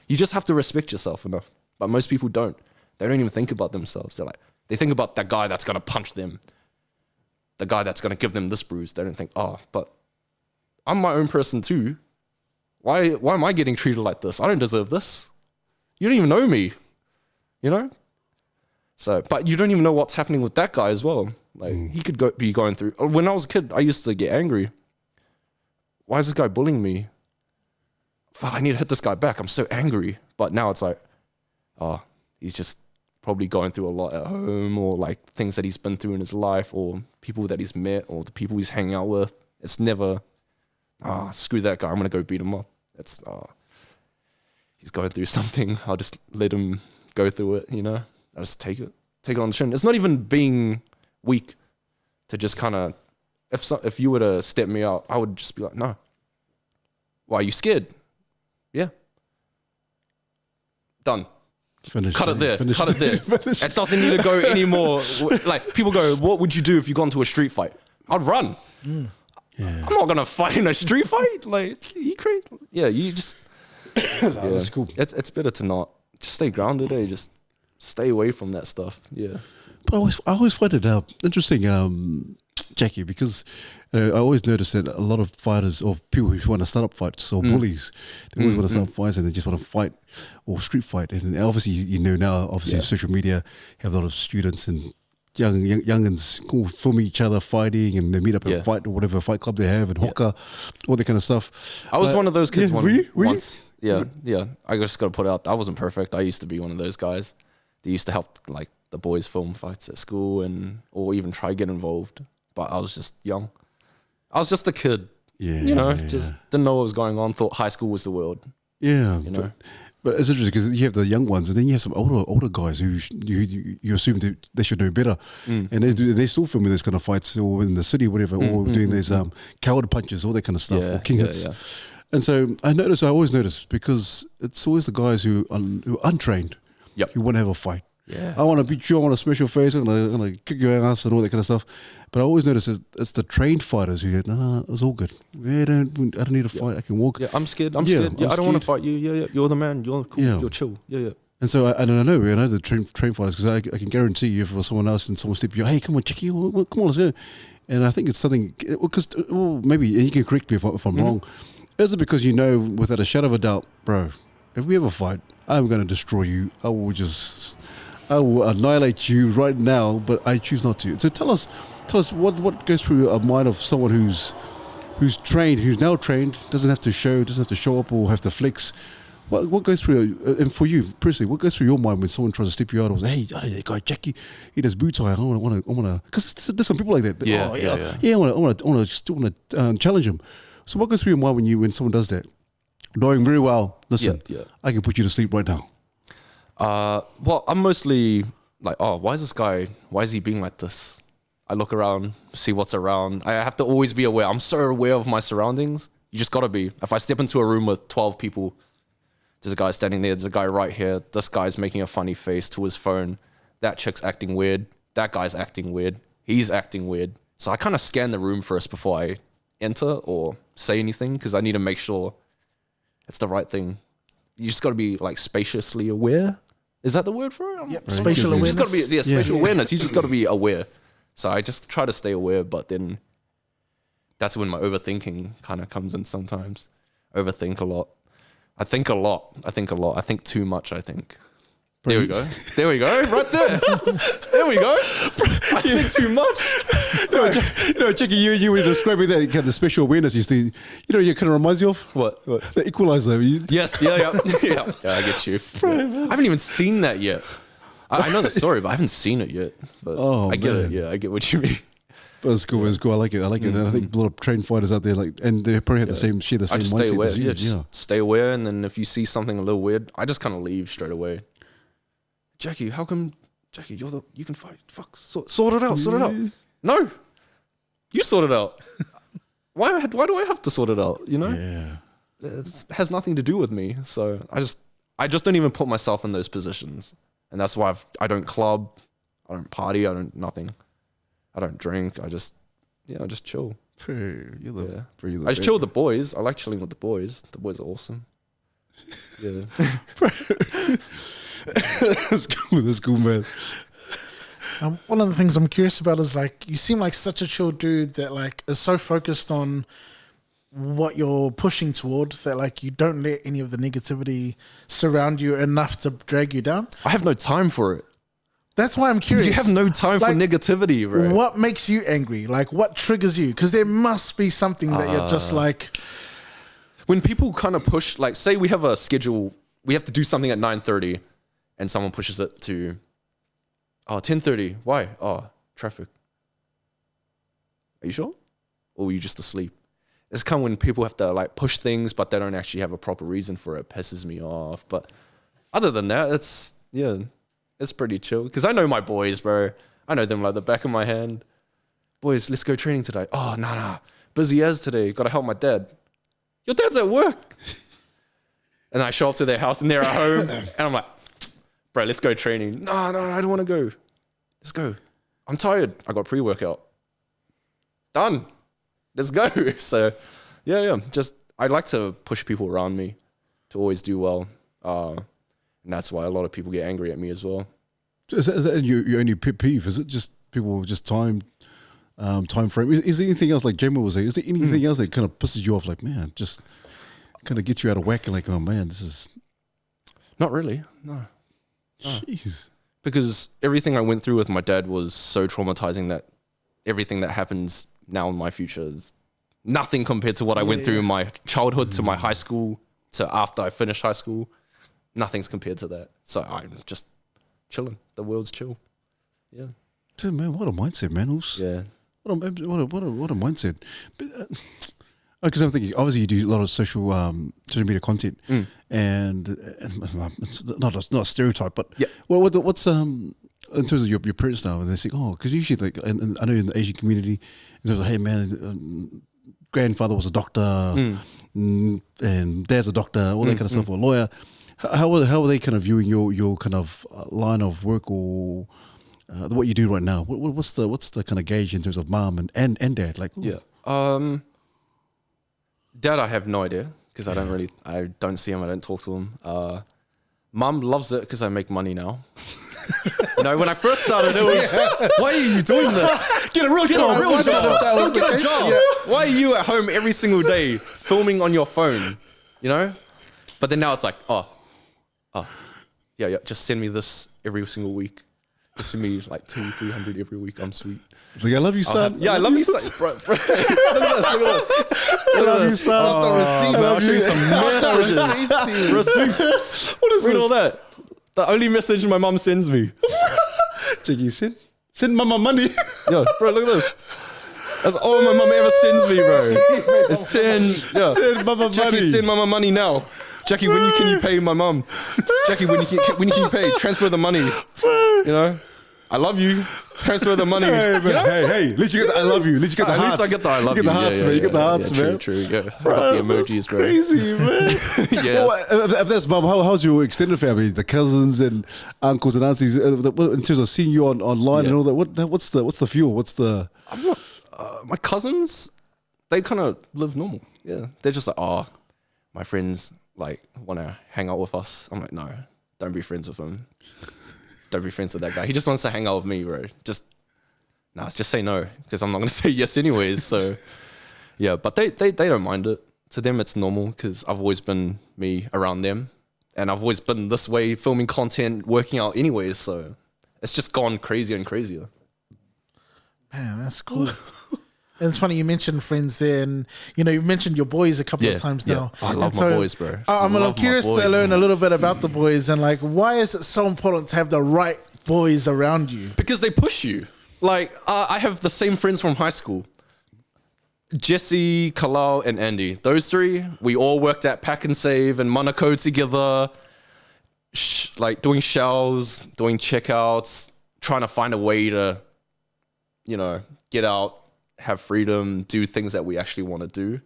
S1: You just have to respect yourself enough. But most people don't. They don't even think about themselves. They think about that guy that's going to punch them, the guy that's going to give them this bruise. They don't think, but I'm my own person too. Why am I getting treated like this? I don't deserve this. You don't even know me, you know? So, but you don't even know what's happening with that guy as well. Like, he could be going through. When I was a kid, I used to get angry. Why is this guy bullying me? Fuck, I need to hit this guy back. I'm so angry. But now it's like, he's just probably going through a lot at home, or like things that he's been through in his life, or people that he's met, or the people he's hanging out with. It's never, screw that guy, I'm going to go beat him up. It's, he's going through something. I'll just let him go through it, you know? I just take it on the chin. It's not even being weak to just kind of, if you were to step me out, I would just be like, no. Why are you scared? Yeah. Done. Cut it there. It doesn't need to go anymore. Like, people go, what would you do if you got into a street fight? I'd run. Yeah. I'm not going to fight in a street fight. Like, you crazy? Yeah, you just,
S2: That's cool.
S1: It's better to not. Just stay grounded, Just stay away from that stuff. Yeah.
S2: But I always find it interesting, Jackie, because I always notice that a lot of fighters, or people who want to start up fights, or bullies, they always want to start up fights, and they just want to fight or street fight. And obviously, you know, now, social media have a lot of students and youngins go film each other fighting, and they meet up and fight, or whatever fight club they have, and hookah, all that kind of stuff.
S1: I was one of those kids once.
S2: Yeah.
S1: Yeah. I just got to put out, I wasn't perfect. I used to be one of those guys. They used to help, like, the boys film fights at school or even try to get involved. But I was just young. I was just a kid.
S2: Yeah.
S1: Just didn't know what was going on. Thought high school was the world.
S2: Yeah.
S1: You know.
S2: But it's interesting because you have the young ones, and then you have some older guys who you assume they should know better, and they still filming those kind of fights, or in the city, whatever, or doing these coward punches, all that kind of stuff, or king hits. Yeah. And so I always notice, because it's always the guys who are untrained, who want to have a fight. Yeah. I want to beat you, I want to smash your face, I'm gonna kick your ass and all that kind of stuff. But I always notice it's the trained fighters who go, no, it's all good. I don't need to fight. I can walk.
S1: Yeah, I'm scared. I'm scared. Yeah, I don't want to fight you. Yeah, you're the man. You're cool. You're chill. Yeah.
S2: And so I know the trained fighters, because I can guarantee you, if it was someone else and someone stepped you, hey, come on, Jackie, come on, let's go. And I think it's something, because maybe, and you can correct me if I'm wrong. Is it because you know, without a shadow of a doubt, bro, if we ever fight, I'm going to destroy you. I will annihilate you right now, but I choose not to. So tell us what goes through a mind of someone who's trained, who's now trained, doesn't have to show up or have to flex. What goes through, and for you personally, what goes through your mind when someone tries to step you out? Or say, hey, that guy Jackie, he does boot tie. I want to, because there's some people like that. I want to challenge him. So what goes through your mind when someone does that, knowing very well, listen, I can put you to sleep right now?
S1: Well, I'm mostly like, why is he being like this? I look around, see what's around. I have to always be aware. I'm so aware of my surroundings. You just gotta be. If I step into a room with 12 people, there's a guy standing there, there's a guy right here, this guy's making a funny face to his phone, that chick's acting weird, that guy's acting weird, he's acting weird. So I kind of scan the room first before I enter or say anything, because I need to make sure it's the right thing. You just gotta be like spaciously aware. Is that the word for it?
S3: Yep, spatial awareness.
S1: You just gotta be, spatial awareness. You just gotta be aware. So I just try to stay aware, but then that's when my overthinking kind of comes in sometimes. Overthink a lot. I think a lot. I think too much, I think. There we go. Right there. There we go. I think too much.
S2: Jackie, you were describing that kind of special awareness. You kind of reminds you of
S1: what?
S2: The Equalizer.
S1: Yes. Yeah. I get you. Yeah. I haven't even seen that yet. I know the story, but I haven't seen it yet. But I get it. Yeah, I get what you mean.
S2: But it's cool. It's cool. I like it. And I think a lot of trained fighters out there, and they probably have the same mindset.
S1: Stay aware. Just stay aware, and then if you see something a little weird, I just kind of leave straight away. Jackie, how come? Jackie, you can fight. Fuck, sort it out. No, you sort it out. Why do I have to sort it out? You know? Yeah. It has nothing to do with me. So I just don't even put myself in those positions. And that's why I don't club, I don't party, I don't nothing. I don't drink. I just chill. I just chill with the boys. I like chilling with the boys. The boys are awesome. Yeah.
S2: That's cool, man.
S3: One of the things I'm curious about is, like, you seem like such a chill dude that, like, is so focused on what you're pushing toward that, like, you don't let any of the negativity surround you enough to drag you down.
S1: I have no time for it.
S3: That's why I'm curious.
S1: You have no time for negativity, bro.
S3: What makes you angry? Like, what triggers you? Because there must be something that you're just like...
S1: When people kind of push, like, say we have a schedule, we have to do something at 9:30 and someone pushes it to 10:30. Why? Traffic. Are you sure? Or were you just asleep? It's kind of when people have to, like, push things, but they don't actually have a proper reason for it. It pisses me off. But other than that, it's pretty chill. Because I know my boys, bro. I know them like the back of my hand. Boys, let's go training today. Oh, nah. Busy as today. Got to help my dad. Your dad's at work. And I show up to their house and they're at home. And I'm like, bro, let's go training. No, I don't want to go. Let's go. I'm tired. I got pre-workout. Done. Let's go. So, yeah. Just, I like to push people around me to always do well. And that's why a lot of people get angry at me as well.
S2: Is that your only pet peeve? Is it just people just time frame? Is there anything else, like Jamie was saying, is there anything else that kind of pisses you off? Like, man, just kind of gets you out of whack and like, oh man, this is...
S1: Not really, no.
S2: Jeez.
S1: Because everything I went through with my dad was so traumatizing that everything that happens now in my future is nothing compared to what I went through in my childhood to my high school to after I finished high school. Nothing's compared to that. So I'm just chilling. The world's chill. Yeah.
S2: Dude, man, what a mindset, man.
S1: Yeah.
S2: What a mindset. Because I'm thinking, obviously, you do a lot of social media content, and it's not a stereotype, but
S1: Yeah.
S2: well, what's in terms of your parents now? And they say, oh, because usually, like, and I know in the Asian community, in terms of, hey, man, grandfather was a doctor, and dad's a doctor, all that kind of stuff, or a lawyer. How are they kind of viewing your kind of line of work or what you do right now? What's the kind of gauge in terms of mom and dad? Like, ooh.
S1: Yeah. Dad, I have no idea because I don't see him. I don't talk to him. Mom loves it because I make money now. You know, when I first started, it was, why are you doing this? Get a real job. Get a job. Yeah. Why are you at home every single day filming on your phone? You know? But then now it's like, yeah, just send me this every single week. Just send me like 200-300 every week. I'm sweet.
S2: It's like, I love you, son.
S1: I love you, son. Bro. Look at this.
S2: I love you, son.
S1: I'll show you some receipts. What is Read all that. The only message my mom sends me.
S2: Jackie, send mama money.
S1: Yo, bro, look at this. That's all my mom ever sends me, bro. It's send mama Jackie, money. Send mama money now. Jackie, when can you pay my mom? Jackie, when can you pay? Transfer the money. You know? I love you. Transfer the money.
S2: Hey, man, hey, at least you get the I love you. At least you get the hearts.
S1: At least I get the I love you.
S2: You get the hearts, man. You get the hearts, man.
S1: True. Yeah. I got the emojis, bro.
S2: Crazy, man.
S1: Yeah.
S2: Well, if that's mom, how's your extended family? The cousins and uncles and aunties, in terms of seeing you online and all that. What's the fuel? What's the?
S1: I'm not. My cousins, they kind of live normal. Yeah. They're just like, oh, my friends like want to hang out with us. I'm like, no, don't be friends with him. Don't be friends with that guy. He just wants to hang out with me, bro. Just say no because I'm not going to say yes anyways. So, yeah, but they don't mind it. To them, it's normal because I've always been me around them. And I've always been this way, filming content, working out anyways. So, it's just gone crazier and crazier.
S3: Man, that's cool. And it's funny you mentioned friends there, and you mentioned your boys a couple of times now.
S1: I love my boys, bro.
S3: I'm curious to learn a little bit about the boys and like why is it so important to have the right boys around you?
S1: Because they push you. Like I have the same friends from high school. Jesse, Kalal, and Andy. Those three, we all worked at Pack and Save and Monaco together, like doing shells, doing checkouts, trying to find a way to, get out, have freedom, do things that we actually want to do.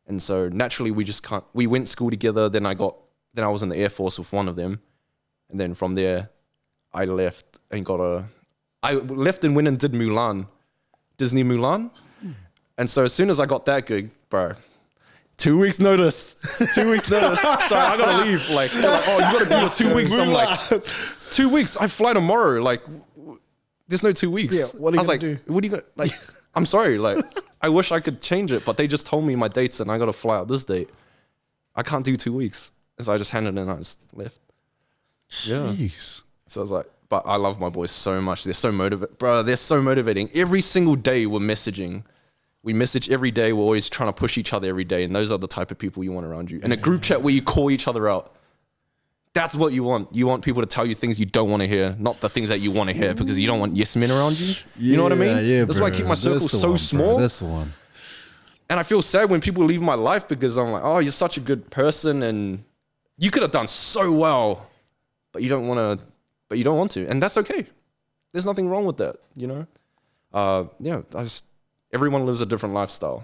S1: And so naturally we went to school together. Then I was in the Air Force with one of them. And then from there, I left and went and did Mulan, Disney Mulan. And so as soon as I got that gig, bro, 2 weeks notice. 2 weeks notice. Sorry, I gotta leave. Like, they're like, oh, you gotta be here 2 weeks. I'm like, 2 weeks? I fly tomorrow. Like, there's no 2 weeks.
S3: Yeah, what are you gonna do?
S1: What are you gonna, like, I'm sorry. Like, I wish I could change it, but they just told me my dates and I gotta fly out this date. I can't do 2 weeks. And so I just handed it in and I just left. Yeah.
S2: Jeez.
S1: So I was like, but I love my boys so much. They're so motivating. Bro, they're so motivating. Every single day we're messaging. We message every day. We're always trying to push each other every day. And those are the type of people you want around you. In a group chat where you call each other out. That's what you want. You want people to tell you things you don't want to hear, not the things that you want to hear because you don't want yes men around you. You know what I mean?
S2: Yeah,
S1: that's why I keep my circle so small.
S2: Bro. That's the one.
S1: And I feel sad when people leave my life because I'm like, oh, you're such a good person and you could have done so well, but you don't want to. And that's okay. There's nothing wrong with that, everyone lives a different lifestyle.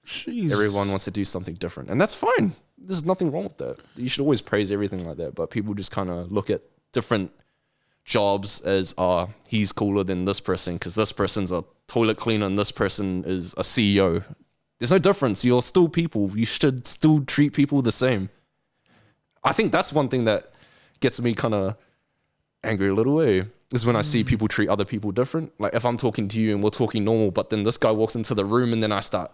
S2: Jeez.
S1: Everyone wants to do something different. And that's fine. There's nothing wrong with that. You should always praise everything like that. But people just kind of look at different jobs as, he's cooler than this person because this person's a toilet cleaner and this person is a CEO. There's no difference. You're still people. You should still treat people the same. I think that's one thing that gets me kind of angry a little way is when I see people treat other people different. Like if I'm talking to you and we're talking normal, but then this guy walks into the room and then I start,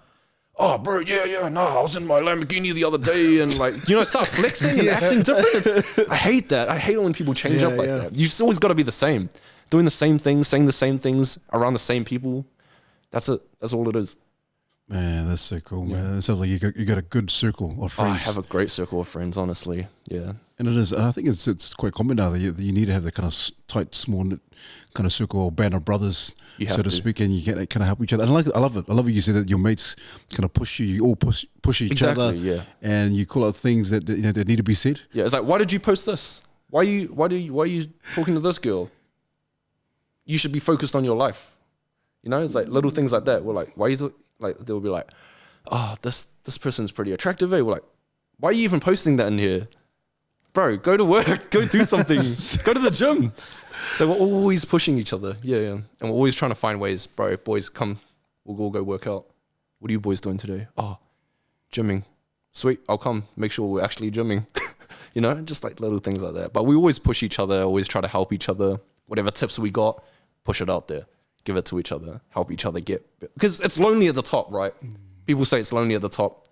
S1: oh, bro, I was in my Lamborghini the other day and start flexing and acting different. I hate that. I hate it when people change up like that. You just always got to be the same. Doing the same things, saying the same things around the same people. That's it. That's all it is.
S2: Man, that's so cool, man. It sounds like you got a good circle of friends.
S1: I have a great circle of friends, honestly. Yeah.
S2: And it is. And I think it's quite common now that you need to have that kind of tight, small knit kind of circle or band of brothers,
S1: You
S2: so
S1: have
S2: to
S1: to.
S2: speak, and you can kind of help each other. And I love it. I love it. You said that your mates kind of push you. You all push each other.
S1: Exactly, yeah.
S2: And you call out things that that need to be said.
S1: Yeah, it's like, why did you post this? Why are you talking to this girl? You should be focused on your life. You know, it's like little things like that. We're like, why are you like? They'll be like, oh, this person's pretty attractive. Eh? We're like, why are you even posting that in here, bro? Go to work, go do something, go to the gym. So we're always pushing each other, yeah, and we're always trying to find ways, bro. Boys, come, we'll all go work out. What are you boys doing today? Oh, gymming. Sweet, I'll come. Make sure we're actually gymming. You know, just like little things like that. But we always push each other, always try to help each other. Whatever tips we got, push it out there. Give it to each other. Help each other get... Because it's lonely at the top, right? People say it's lonely at the top.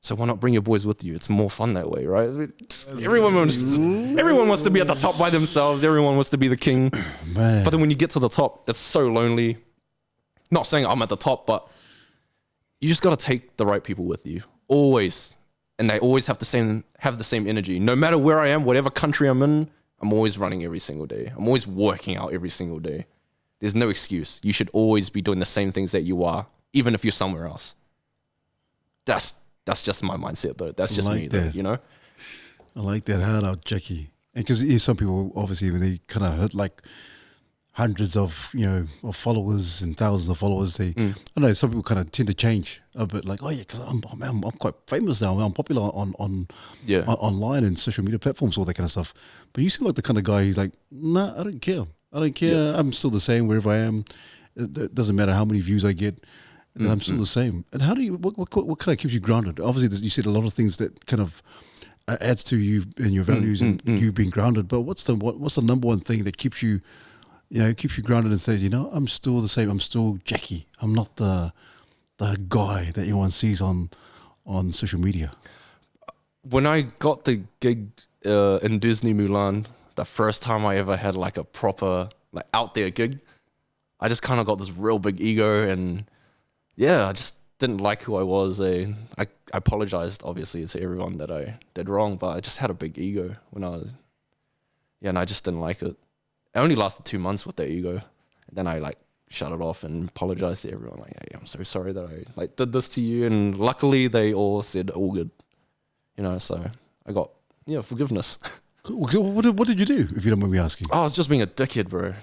S1: So why not bring your boys with you? It's more fun that way, right? Everyone wants to be at the top by themselves. Everyone wants to be the king.
S2: Man.
S1: But then when you get to the top, it's so lonely. Not saying I'm at the top, but you just got to take the right people with you. Always. And they always have the same energy. No matter where I am, whatever country I'm in, I'm always running every single day. I'm always working out every single day. There's no excuse. You should always be doing the same things that you are, even if you're somewhere else. That's just my mindset, though. That's just me, though, you know?
S2: I like that hard out, Jackie. And because some people, obviously, when they kind of hit like hundreds of, of followers and thousands of followers, I don't know, some people kind of tend to change a bit, like, oh yeah, because I'm quite famous now. I'm popular on online and social media platforms, all that kind of stuff. But you seem like the kind of guy who's like, nah, I don't care. Yeah. I'm still the same wherever I am. It doesn't matter how many views I get. And I'm still the same. And how do you? What kind of keeps you grounded? Obviously, you said a lot of things that kind of adds to you and your values and you being grounded. But what's the number one thing that keeps you, keeps you grounded and says, I'm still the same. I'm still Jackie. I'm not the guy that everyone sees on social media.
S1: When I got the gig in Disney Mulan, the first time I ever had like a proper like out there gig, I just kind of got this real big ego, and yeah, I just didn't like who I was. I apologized obviously to everyone that I did wrong, but I just had a big ego when I was, and I just didn't like it. It only lasted 2 months with that ego, and then I like shut it off and apologized to everyone. Like, hey, I'm so sorry that I like did this to you, and luckily they all said all good, so I got forgiveness.
S2: What did you do, if you don't mind me asking?
S1: I was just being a dickhead, bro.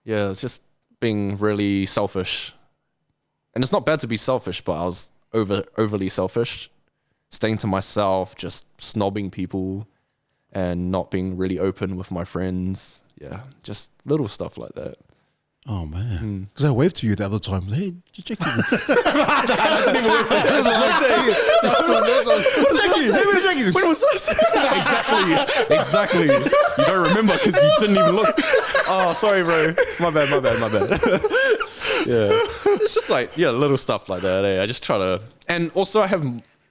S1: Yeah, it's just being really selfish. And it's not bad to be selfish, but I was overly selfish, staying to myself, just snobbing people and not being really open with my friends. Yeah, just little stuff like that.
S2: Oh, man. Because I waved to you the other time. Hey, Jackie.
S1: When was this? Exactly. You don't remember because you didn't even look. Oh, sorry, bro. My bad. Yeah. It's just like, little stuff like that. I just try to. And also I have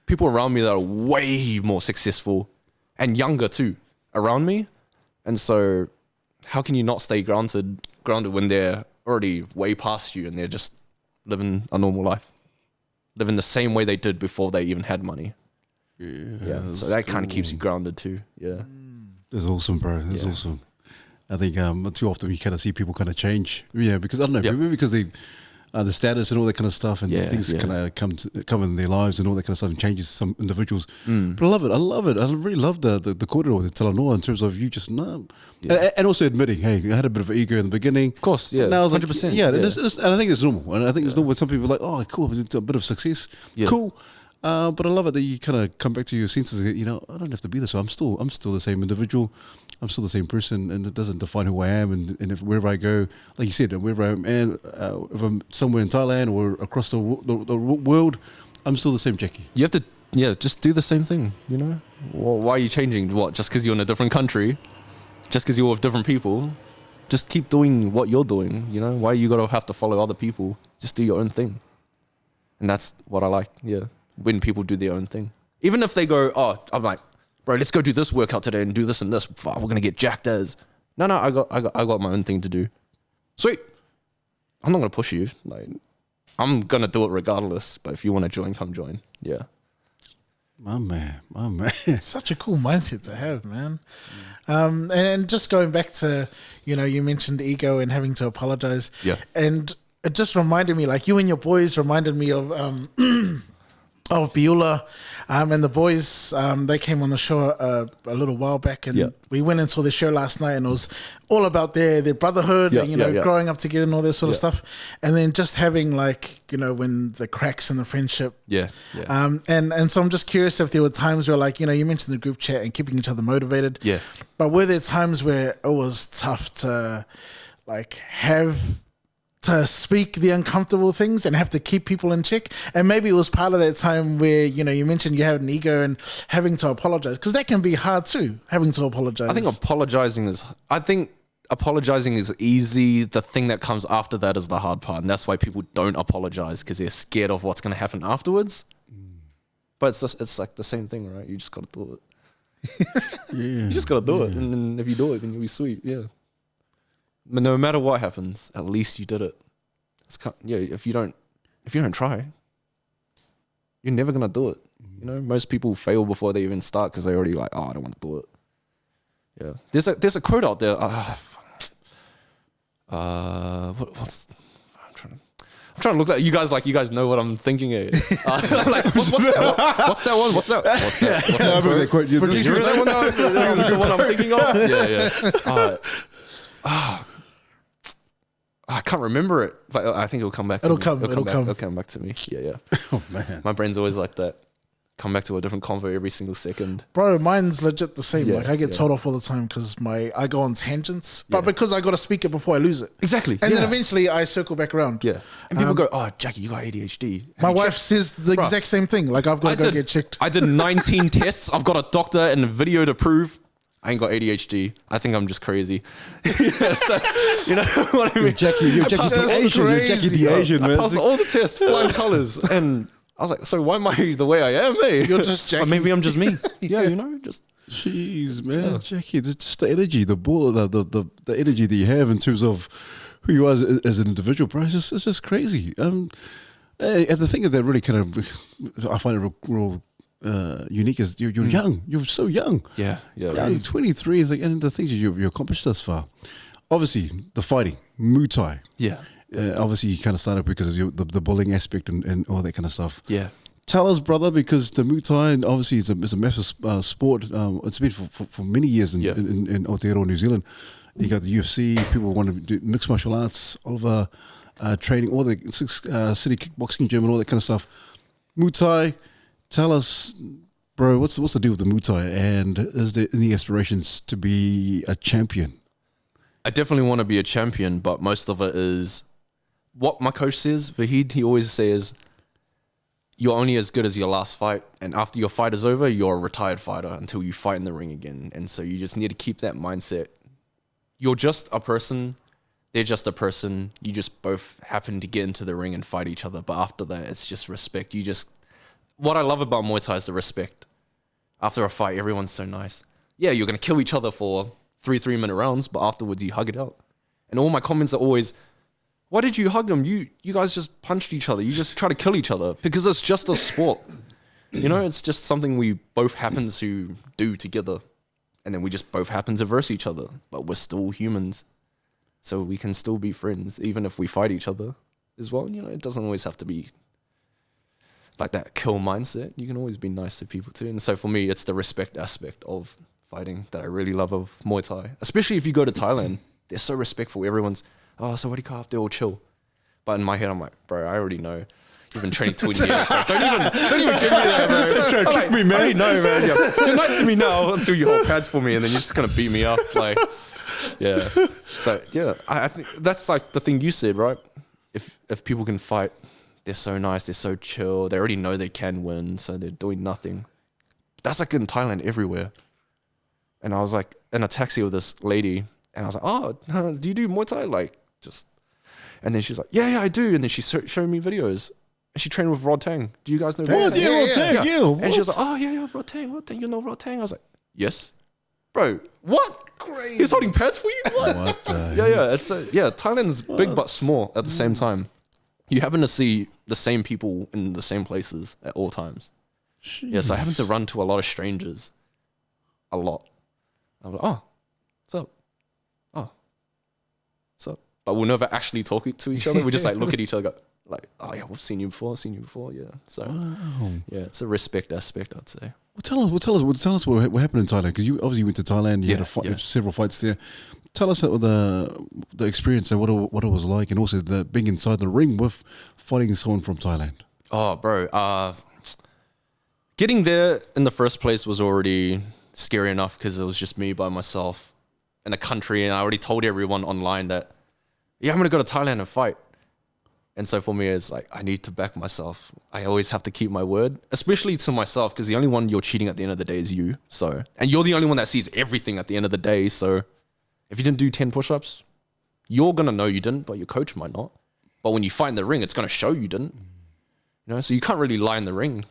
S1: people around me that are way more successful and younger too around me. And so how can you not stay grounded when they're already way past you and they're just living a normal life, living the same way they did before they even had money? Yeah. So that kind of keeps you grounded too. Yeah.
S2: That's awesome, bro. That's awesome. I think too often you kind of see people kind of change. Yeah, because I don't know, maybe because they the status and all that kind of stuff, and things kind of come in their lives and all that kind of stuff, and changes some individuals. But I love it. I really love the kōrero, the talanoa, in terms of you just and also admitting, hey, I had a bit of an ego in the beginning.
S1: Of course, yeah,
S2: now I was
S1: 100%.
S2: Like, yeah, and I think it's normal. And I think it's normal. Some people are like, oh, cool, it's a bit of success, cool. But I love it that you kind of come back to your senses. I don't have to be this way. I'm still the same individual. I'm still the same person, and it doesn't define who I am. And if wherever I go, like you said, wherever I am, if I'm somewhere in Thailand or across the world, I'm still the same Jackie.
S1: You have to, just do the same thing. Why are you changing? What? Just because you're in a different country? Just because you're with different people? Just keep doing what you're doing. Why you gotta have to follow other people? Just do your own thing. And that's what I like. Yeah, when people do their own thing, even if they go, oh, I'm like, bro, let's go do this workout today and do this and this. Fuck, we're gonna get jacked as. No, I got my own thing to do. Sweet. I'm not gonna push you. Like, I'm gonna do it regardless. But if you want to join, come join. Yeah.
S2: My man.
S3: Such a cool mindset to have, man. And just going back to, you mentioned ego and having to apologize.
S1: Yeah.
S3: And it just reminded me, like you and your boys reminded me of Beulah, and the boys, they came on the show a little while back, and we went and saw the show last night, and it was all about their brotherhood, and growing up together and all this sort of stuff, and then just having like when the cracks in the friendship, and so I'm just curious if there were times where like you mentioned the group chat and keeping each other motivated, but were there times where it was tough to like have to speak the uncomfortable things and have to keep people in check? And maybe it was part of that time where, you mentioned you had an ego and having to apologize, because that can be hard too, having to apologize.
S1: I think apologizing is easy. The thing that comes after that is the hard part. And that's why people don't apologize, because they're scared of what's going to happen afterwards. But it's like the same thing, right? You just got to do it. You just got to do it. And then if you do it, then you'll be sweet. Yeah. But no matter what happens, at least you did it. If you don't try, you're never gonna do it. Most people fail before they even start because they already like, I don't want to do it. Yeah, there's a quote out there. I'm trying to look at you guys like you guys know what I'm thinking. Like, what's that one? What's that quote? Producer, is that one? The one I'm thinking of? Yeah. I can't remember it, but I think it'll come back to me. It'll come back to me. Yeah.
S2: Oh, man.
S1: My brain's always like that. Come back to a different convo every single second.
S3: Bro, mine's legit the same. Like I get told off all the time because I go on tangents, but because I got to speak it before I lose it.
S1: Exactly.
S3: And then eventually I circle back around.
S1: Yeah. And people go, Jackie, you got ADHD.
S3: My wife says the exact same thing. Like I've got to go get checked.
S1: I did 19 tests. I've got a doctor and a video to prove I ain't got ADHD. I think I'm just crazy. So, you know what I mean?
S2: You're Jackie the Asian, man.
S1: I passed all the tests, flying colours, and I was like, so why am I the way I am, eh?
S3: You're just Jackie.
S1: Or maybe I'm just me. Just...
S2: Jeez, man. Yeah. Jackie, just the energy, the energy that you have in terms of who you are as an individual, bro, it's just crazy. And the thing that really kind of, I find it real unique is you're young. You're so young.
S1: Yeah.
S2: You're 23. Is like, and the things you accomplished thus far. Obviously, the fighting, Muay Thai.
S1: Yeah.
S2: Obviously, you kind of started because of the bullying aspect and all that kind of stuff.
S1: Yeah.
S2: Tell us, brother, because the Muay Thai, and obviously, it's a massive sport. It's been for many years in Aotearoa, New Zealand. You got the UFC. People want to do mixed martial arts, all of training, all the city kickboxing gym and all that kind of stuff. Muay Thai. Tell us, bro, what's the deal with the Muay Thai, and is there any aspirations to be a champion?
S1: I definitely want to be a champion, but most of it is what my coach says. Vahid, he always says, you're only as good as your last fight, and after your fight is over, you're a retired fighter until you fight in the ring again. And so you just need to keep that mindset. You're just a person. They're just a person. You just both happen to get into the ring and fight each other. But after that, it's just respect. What I love about Muay Thai is the respect. After a fight, everyone's so nice. Yeah, you're going to kill each other for 3-minute rounds, but afterwards you hug it out. And all my comments are always, why did you hug them? You guys just punched each other. You just try to kill each other because it's just a sport. It's just something we both happen to do together. And then we just both happen to verse each other. But we're still humans. So we can still be friends, even if we fight each other as well. It doesn't always have to be like that kill mindset. You can always be nice to people too. And so for me, it's the respect aspect of fighting that I really love of Muay Thai. Especially if you go to Thailand, they're so respectful. Everyone's, so what do you call? They're all chill. But in my head, I'm like, bro, I already know. You've been training 20 years. Bro. Don't even give me that, bro. Don't try to trick me, man. I already know, man. Yeah. You're nice to me now until you hold pads for me, and then you're just gonna beat me up. Like, yeah. So yeah, I think that's like the thing you said, right? If people can fight, they're so nice, they're so chill, they already know they can win, so they're doing nothing. That's like in Thailand everywhere. And I was like in a taxi with this lady, and I was like, do you do Muay Thai? And then she's like, yeah, I do. And then she showed me videos. And she trained with Rod Tang. Do you guys know Rod Tang?
S2: Yeah, Rod Tang, yeah.
S1: And she was like, yeah, Rod Tang. You know Rod Tang? I was like, yes. Bro, what?
S3: Crazy.
S1: He's holding pads for you?
S2: What the
S1: Yeah. Thailand's big but small at the same time. You happen to see the same people in the same places at all times. Yeah, so I happen to run to a lot of strangers. A lot. I'm like, oh, what's up? Oh, what's up? But we'll never actually talk to each other. We just like look at each other, go like, oh yeah, we've seen you before. Yeah. So yeah, it's a respect aspect, I'd say.
S2: Well, tell us what happened in Thailand, because you obviously went to Thailand. You had several fights there. Tell us the experience and what it was like, and also the being inside the ring with fighting someone from Thailand.
S1: Oh, bro, getting there in the first place was already scary enough because it was just me by myself in a country, and I already told everyone online that, yeah, I'm gonna go to Thailand and fight. And so for me, it's like, I need to back myself. I always have to keep my word, especially to myself, because the only one you're cheating at the end of the day is you. So, and you're the only one that sees everything at the end of the day. So if you didn't do 10 push-ups, you're going to know you didn't, but your coach might not. But when you fight in the ring, it's going to show you didn't. You know, so you can't really lie in the ring.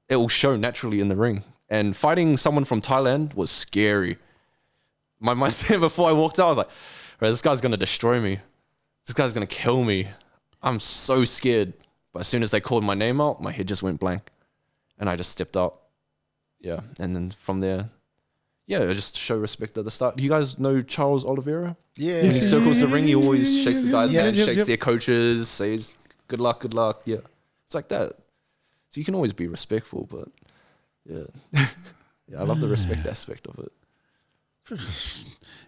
S1: It will show naturally in the ring. And fighting someone from Thailand was scary. My mindset before I walked out, I was like, right, this guy's going to destroy me. This guy's going to kill me. I'm so scared. But as soon as they called my name out, my head just went blank. And I just stepped out. Yeah. And then from there, yeah, just show respect at the start. Do you guys know Charles Oliveira?
S3: Yeah.
S1: When he circles the ring, he always shakes the guy's hand, shakes
S2: yep.
S1: their coaches, says, good luck. Yeah. It's like that. So you can always be respectful, but yeah. Yeah, I love the respect aspect of it.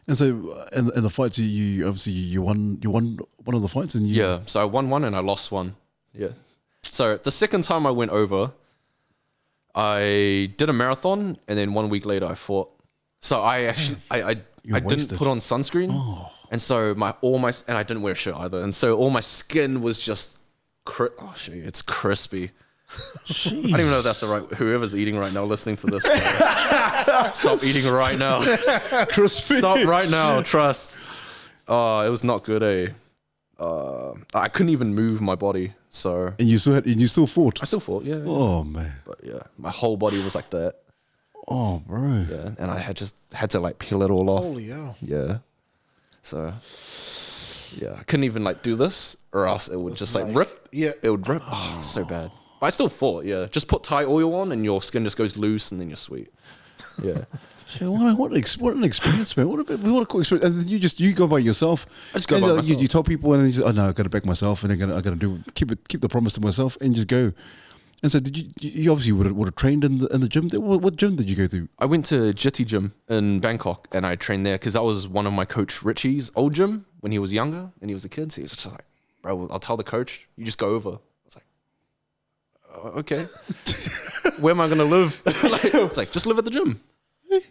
S2: And so, in the fights, you obviously you won one of the fights, and
S1: yeah. So I won one and I lost one. Yeah. So the second time I went over, I did a marathon, and then 1 week later I fought. So I actually I didn't put on sunscreen, and so and I didn't wear a shirt either, and so all my skin was just it's crispy. I don't even know if that's the right. Whoever's eating right now, listening to this, stop eating right now.
S2: crispy.
S1: Stop right now. Trust. It was not good. I couldn't even move my body. So
S2: and you still fought.
S1: I still fought. Yeah.
S2: Oh man.
S1: But yeah, my whole body was like that.
S2: Oh bro.
S1: Yeah, and I had to like peel it all off.
S3: Holy hell.
S1: Yeah. So yeah, I couldn't even like do this, or else it would just like rip.
S3: Yeah.
S1: It would rip. Oh, so bad. But I still fought, yeah. Just put Thai oil on and your skin just goes loose and then you're sweet. Yeah.
S2: So what an experience, man. What a cool experience. And then you go by yourself.
S1: I just go by myself.
S2: You tell people and then you say, oh no, I gotta back myself and I gotta keep the promise to myself and just go. And so did you obviously would have trained in the gym? What gym did you go to?
S1: I went to Jitty Gym in Bangkok and I trained there because that was one of my coach Richie's old gym when he was younger and he was a kid. So he was just like, bro, I'll tell the coach, you just go over. Okay, where am I gonna live? It's like, just live at the gym,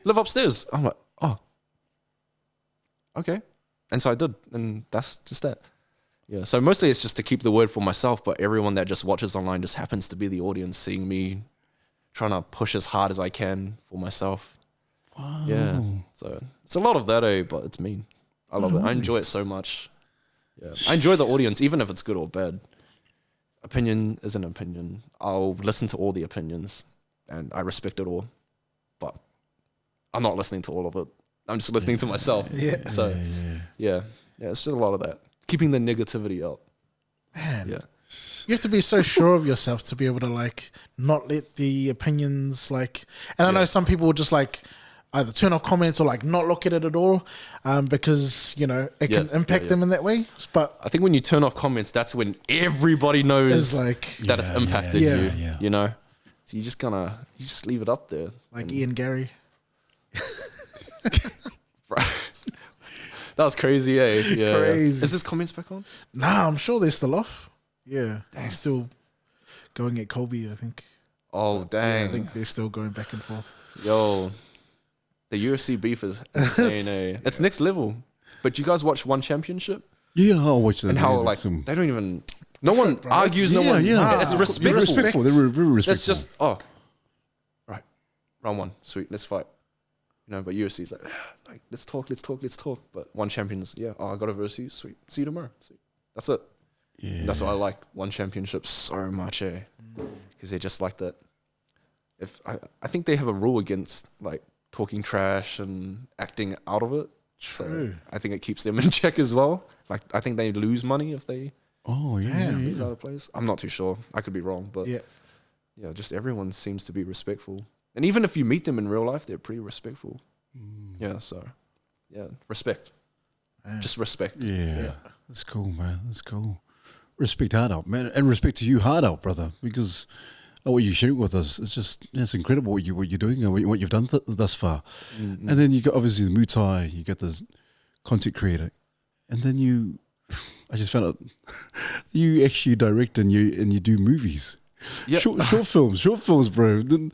S1: live upstairs. I'm like, oh, okay, and so I did, and that's just that. Yeah, so mostly it's just to keep the word for myself, but everyone that just watches online just happens to be the audience, seeing me trying to push as hard as I can for myself. Wow. Yeah, so it's a lot of that, but it's me. I love it. I enjoy it so much. Yeah, I enjoy the audience, even if it's good or bad. Opinion is an opinion. I'll listen to all the opinions and I respect it all, but I'm not listening to all of it. I'm just listening to myself.
S3: Yeah.
S1: So yeah, it's just a lot of that. Keeping the negativity out.
S3: Man.
S1: Yeah.
S3: You have to be so sure of yourself to be able to like not let the opinions like, and I know some people will just like either turn off comments or like not look at it at all, because you know it can impact them in that way. But
S1: I think when you turn off comments, that's when everybody knows
S3: like,
S1: that it's impacted you.
S2: Yeah.
S1: You know, so you just leave it up there.
S3: Like Ian Gary.
S1: That was crazy, eh? Yeah.
S3: Crazy.
S1: Is this comments back on?
S3: Nah, I'm sure they're still off. Yeah, they're still going at Colby, I think.
S1: Oh dang!
S3: Yeah, I think they're still going back and forth.
S1: Yo. The UFC beef is insane, eh? It's next level. But you guys watch One Championship?
S2: Yeah, I'll watch that.
S1: And how, like, they don't even... No one argues, no one... It's respectful.
S2: They're respectful. They're very respectful.
S1: It's just, right, round one, sweet, let's fight. You know, but UFC is like, let's talk. But One Champion's, I got to verse you, sweet. See you tomorrow. Sweet. That's it. Yeah. And that's why I like One Championship so much, eh? Because they're just like that. I think they have a rule against, like, talking trash and acting out of it.
S3: True.
S1: So I think it keeps them in check as well. Like, I think they lose money if they lose out of place. I'm not too sure. I could be wrong, but yeah, just everyone seems to be respectful. And even if you meet them in real life, they're pretty respectful. Yeah, so, yeah, respect. Just respect.
S2: Yeah. That's cool, man. That's cool. Respect hard out, man. And respect to you hard out, brother, because what you share with us, it's incredible what you're doing and what you've done thus far. And then you got obviously the Muay Thai, you got this content creator, and then I just found out you actually direct and you do movies.
S1: Yeah.
S2: Short films, bro. Because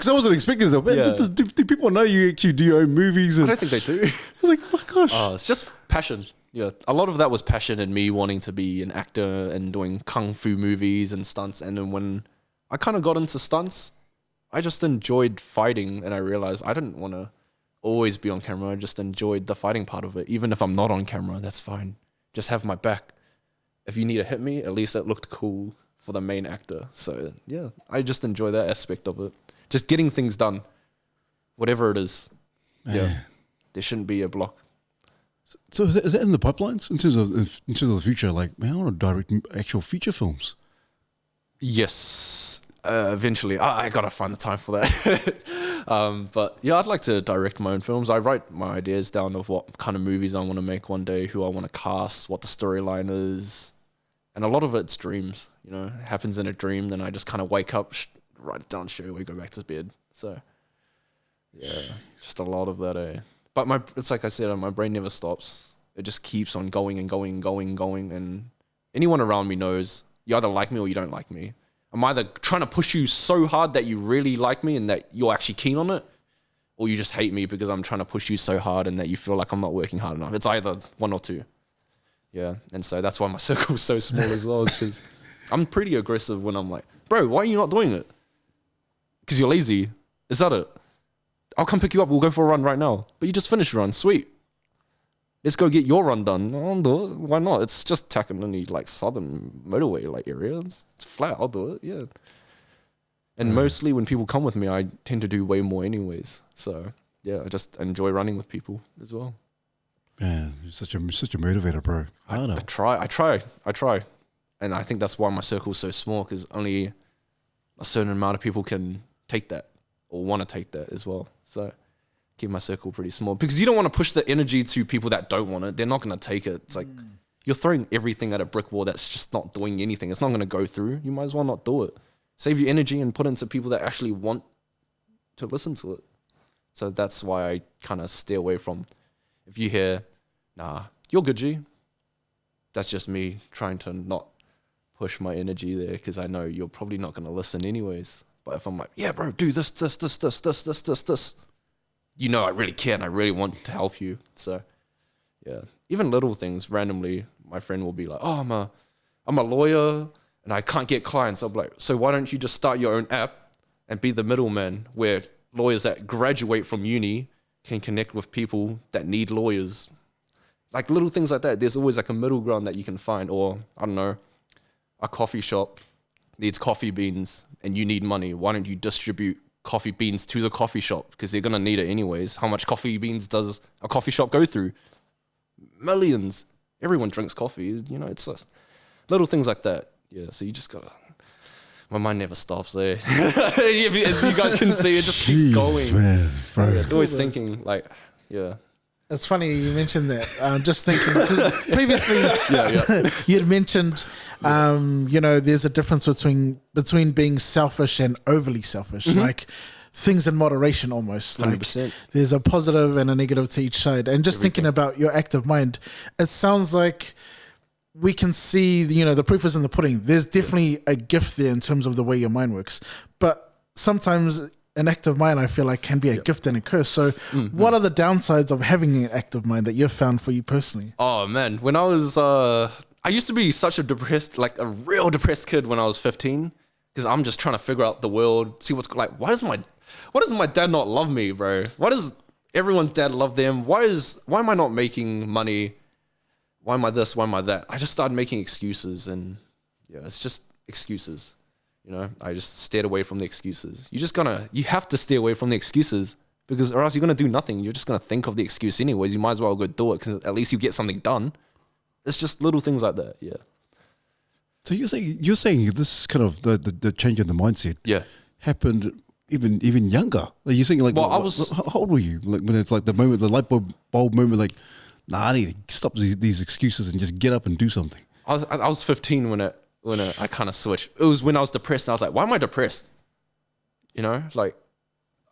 S2: I wasn't expecting this. Man,
S1: Yeah.
S2: do people know you actually do your own movies?
S1: I
S2: And
S1: don't think they do.
S2: I was like, oh my gosh.
S1: It's just passion. Yeah, a lot of that was passion and me wanting to be an actor and doing kung fu movies and stunts. And then when I kind of got into stunts, I just enjoyed fighting, and I realized I didn't want to always be on camera. I just enjoyed the fighting part of it. Even if I'm not on camera, that's fine. Just have my back. If you need to hit me, at least it looked cool for the main actor. So yeah, I just enjoy that aspect of it. Just getting things done, whatever it is. Yeah, there shouldn't be a block.
S2: So is that in the pipelines in terms of the future? Like, man, I want to direct actual feature films.
S1: Yes, eventually. I gotta find the time for that. But yeah, I'd like to direct my own films. I write my ideas down of what kind of movies I want to make one day, who I want to cast, what the storyline is, and a lot of it's dreams. You know, it happens in a dream. Then I just kind of wake up, write it down, straight away, go back to bed. So yeah, just a lot of that. But it's like I said, my brain never stops. It just keeps on going and going and going and going. And anyone around me knows you either like me or you don't like me. I'm either trying to push you so hard that you really like me and that you're actually keen on it, or you just hate me because I'm trying to push you so hard and that you feel like I'm not working hard enough. It's either one or two. Yeah. And so that's why my circle's so small as well, is because I'm pretty aggressive when I'm like, bro, why are you not doing it? Because you're lazy. Is that it? I'll come pick you up. We'll go for a run right now. But you just finished your run. Sweet. Let's go get your run done. I'll do it. Why not? It's just Takanini, like southern motorway like area. It's flat. I'll do it. Yeah. And mostly when people come with me, I tend to do way more anyways. So yeah, I just enjoy running with people as well.
S2: Man, you're such a motivator, bro.
S1: I try. And I think that's why my circle's so small, because only a certain amount of people can take that or want to take that as well. So keep my circle pretty small, because you don't want to push the energy to people that don't want it. They're not going to take it. It's like you're throwing everything at a brick wall that's just not doing anything. It's not going to go through. You might as well not do it. Save your energy and put it into people that actually want to listen to it. So that's why I kind of stay away from, if you hear, nah, you're good, G. That's just me trying to not push my energy there, because I know you're probably not going to listen anyways. But if I'm like, yeah, bro, do this, you know I really care and I really want to help you. So yeah, even little things, randomly, my friend will be like, oh, I'm a lawyer and I can't get clients. I'll be like, so why don't you just start your own app and be the middleman, where lawyers that graduate from uni can connect with people that need lawyers. Like little things like that. There's always like a middle ground that you can find. Or I don't know, a coffee shop needs coffee beans and you need money. Why don't you distribute coffee beans to the coffee shop, because they're going to need it anyways. How much coffee beans does a coffee shop go through? Millions. Everyone drinks coffee. You know, it's just little things like that. Yeah, so you just got to... My mind never stops there. As you guys can see, it just keeps going.
S2: Man,
S1: It's always thinking like, yeah.
S3: It's funny you mentioned that. I'm just thinking, because previously you had mentioned, you know, there's a difference between being selfish and overly selfish, like things in moderation almost.
S1: 100%.
S3: Like there's a positive and a negative to each side. And just thinking about your active mind, it sounds like we can see, you know, the proof is in the pudding. There's definitely a gift there in terms of the way your mind works. But sometimes an active mind, I feel like, can be a gift and a curse. So what are the downsides of having an active mind that you've found for you personally?
S1: Oh man, when I was, I used to be such a real depressed kid when I was 15, because I'm just trying to figure out the world, see what's like, why does my dad not love me, bro? Why does everyone's dad love them? Why am I not making money? Why am I this? Why am I that? I just started making excuses, and yeah, it's just excuses. You know, I just stayed away from the excuses. You have to stay away from the excuses, because or else you're going to do nothing. You're just going to think of the excuse anyways. You might as well go do it, because at least you get something done. It's just little things like that. Yeah.
S2: So you're saying this kind of the change in the mindset
S1: Yeah.
S2: happened even younger. Like you're saying like,
S1: Well, I was-
S2: how old were you? Like when it's like the moment, the light bulb moment, like, nah, I need to stop these excuses and just get up and do something.
S1: I was 15 when I kind of switched. It was when I was depressed. And I was like, why am I depressed? You know, like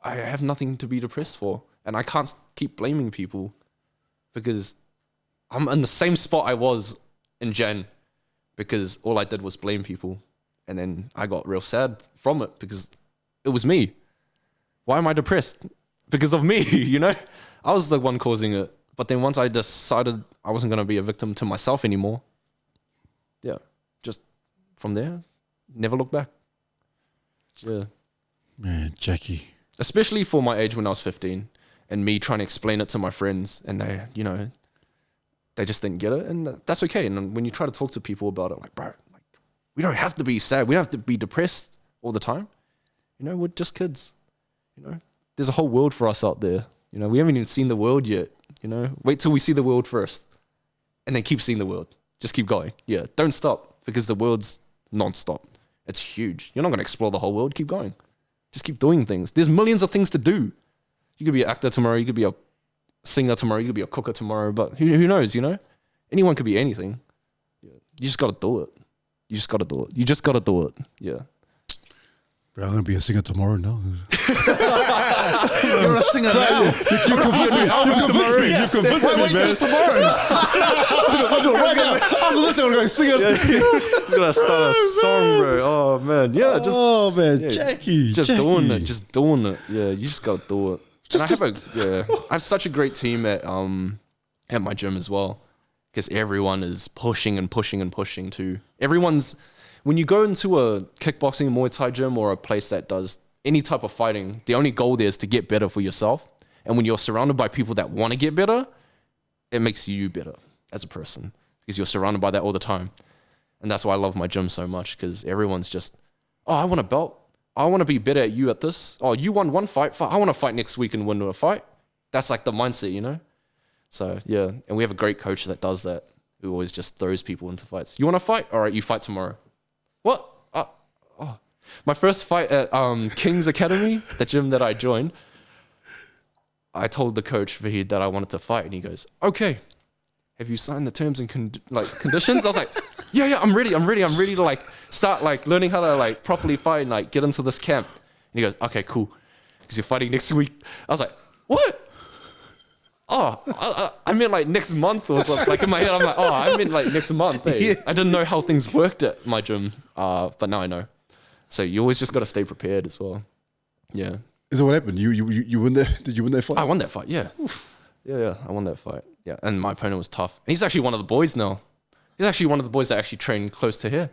S1: I have nothing to be depressed for, and I can't keep blaming people because I'm in the same spot I was in Jan because all I did was blame people, and then I got real sad from it because it was me. Why am I depressed? Because of me, you know? I was the one causing it. But then once I decided I wasn't going to be a victim to myself anymore, yeah, just from there, never look back. Yeah.
S2: Man, Jackie.
S1: Especially for my age when I was 15 and me trying to explain it to my friends and they, you know, they just didn't get it, and that's okay. And when you try to talk to people about it, like, bro, like, we don't have to be sad. We don't have to be depressed all the time. You know, we're just kids. You know, there's a whole world for us out there. You know, we haven't even seen the world yet. You know, wait till we see the world first and then keep seeing the world. Just keep going. Yeah, don't stop because the world's non-stop. It's huge. You're not going to explore the whole world. Keep going. Just keep doing things. There's millions of things to do. You could be an actor tomorrow. You could be a singer tomorrow. You could be a cooker tomorrow. But who knows, you know? Anyone could be anything. Yeah. You just got to do it. You just got to do it. You just got to do it. Yeah.
S2: Bro, I'm going to be a singer tomorrow now.
S3: You're a singer now.
S2: You convinced me. You convinced me,
S3: Wait
S2: man.
S3: till tomorrow.
S2: I'm doing it right now. After this, I'm going to sing it.
S1: He's going to start a song, bro. Oh, man. Yeah, just...
S2: Oh, man.
S1: Yeah,
S2: Jackie.
S1: doing it, just doing it. Yeah, you just gotta do it. And I have such a great team at my gym as well, because everyone is pushing and pushing and pushing too. When you go into a kickboxing, Muay Thai gym or a place that does any type of fighting, the only goal there is to get better for yourself. And when you're surrounded by people that want to get better, it makes you better as a person because you're surrounded by that all the time. And that's why I love my gym so much, because everyone's just, oh, I want a belt. I want to be better at you at this. Oh, you won one fight. I want to fight next week and win a fight. That's like the mindset, you know? So, yeah. And we have a great coach that does that, who always just throws people into fights. You want to fight? All right, you fight tomorrow. What? My first fight at King's Academy, the gym that I joined, I told the coach Vahid that I wanted to fight, and he goes, okay, have you signed the terms and conditions? I was like, yeah, I'm ready to like start like learning how to like properly fight and like get into this camp. And he goes, okay, cool, because you're fighting next week. I was like, what? Oh, I meant like next month or something. Like in my head, I'm like, oh, I meant like next month. Hey. I didn't know how things worked at my gym, but now I know. So you always just got to stay prepared as well. Yeah.
S2: Is that what happened? You win that? Did you win that fight?
S1: I won that fight. Yeah. Yeah. I won that fight. Yeah. And my opponent was tough. And he's actually one of the boys now. He's actually one of the boys that actually train close to here.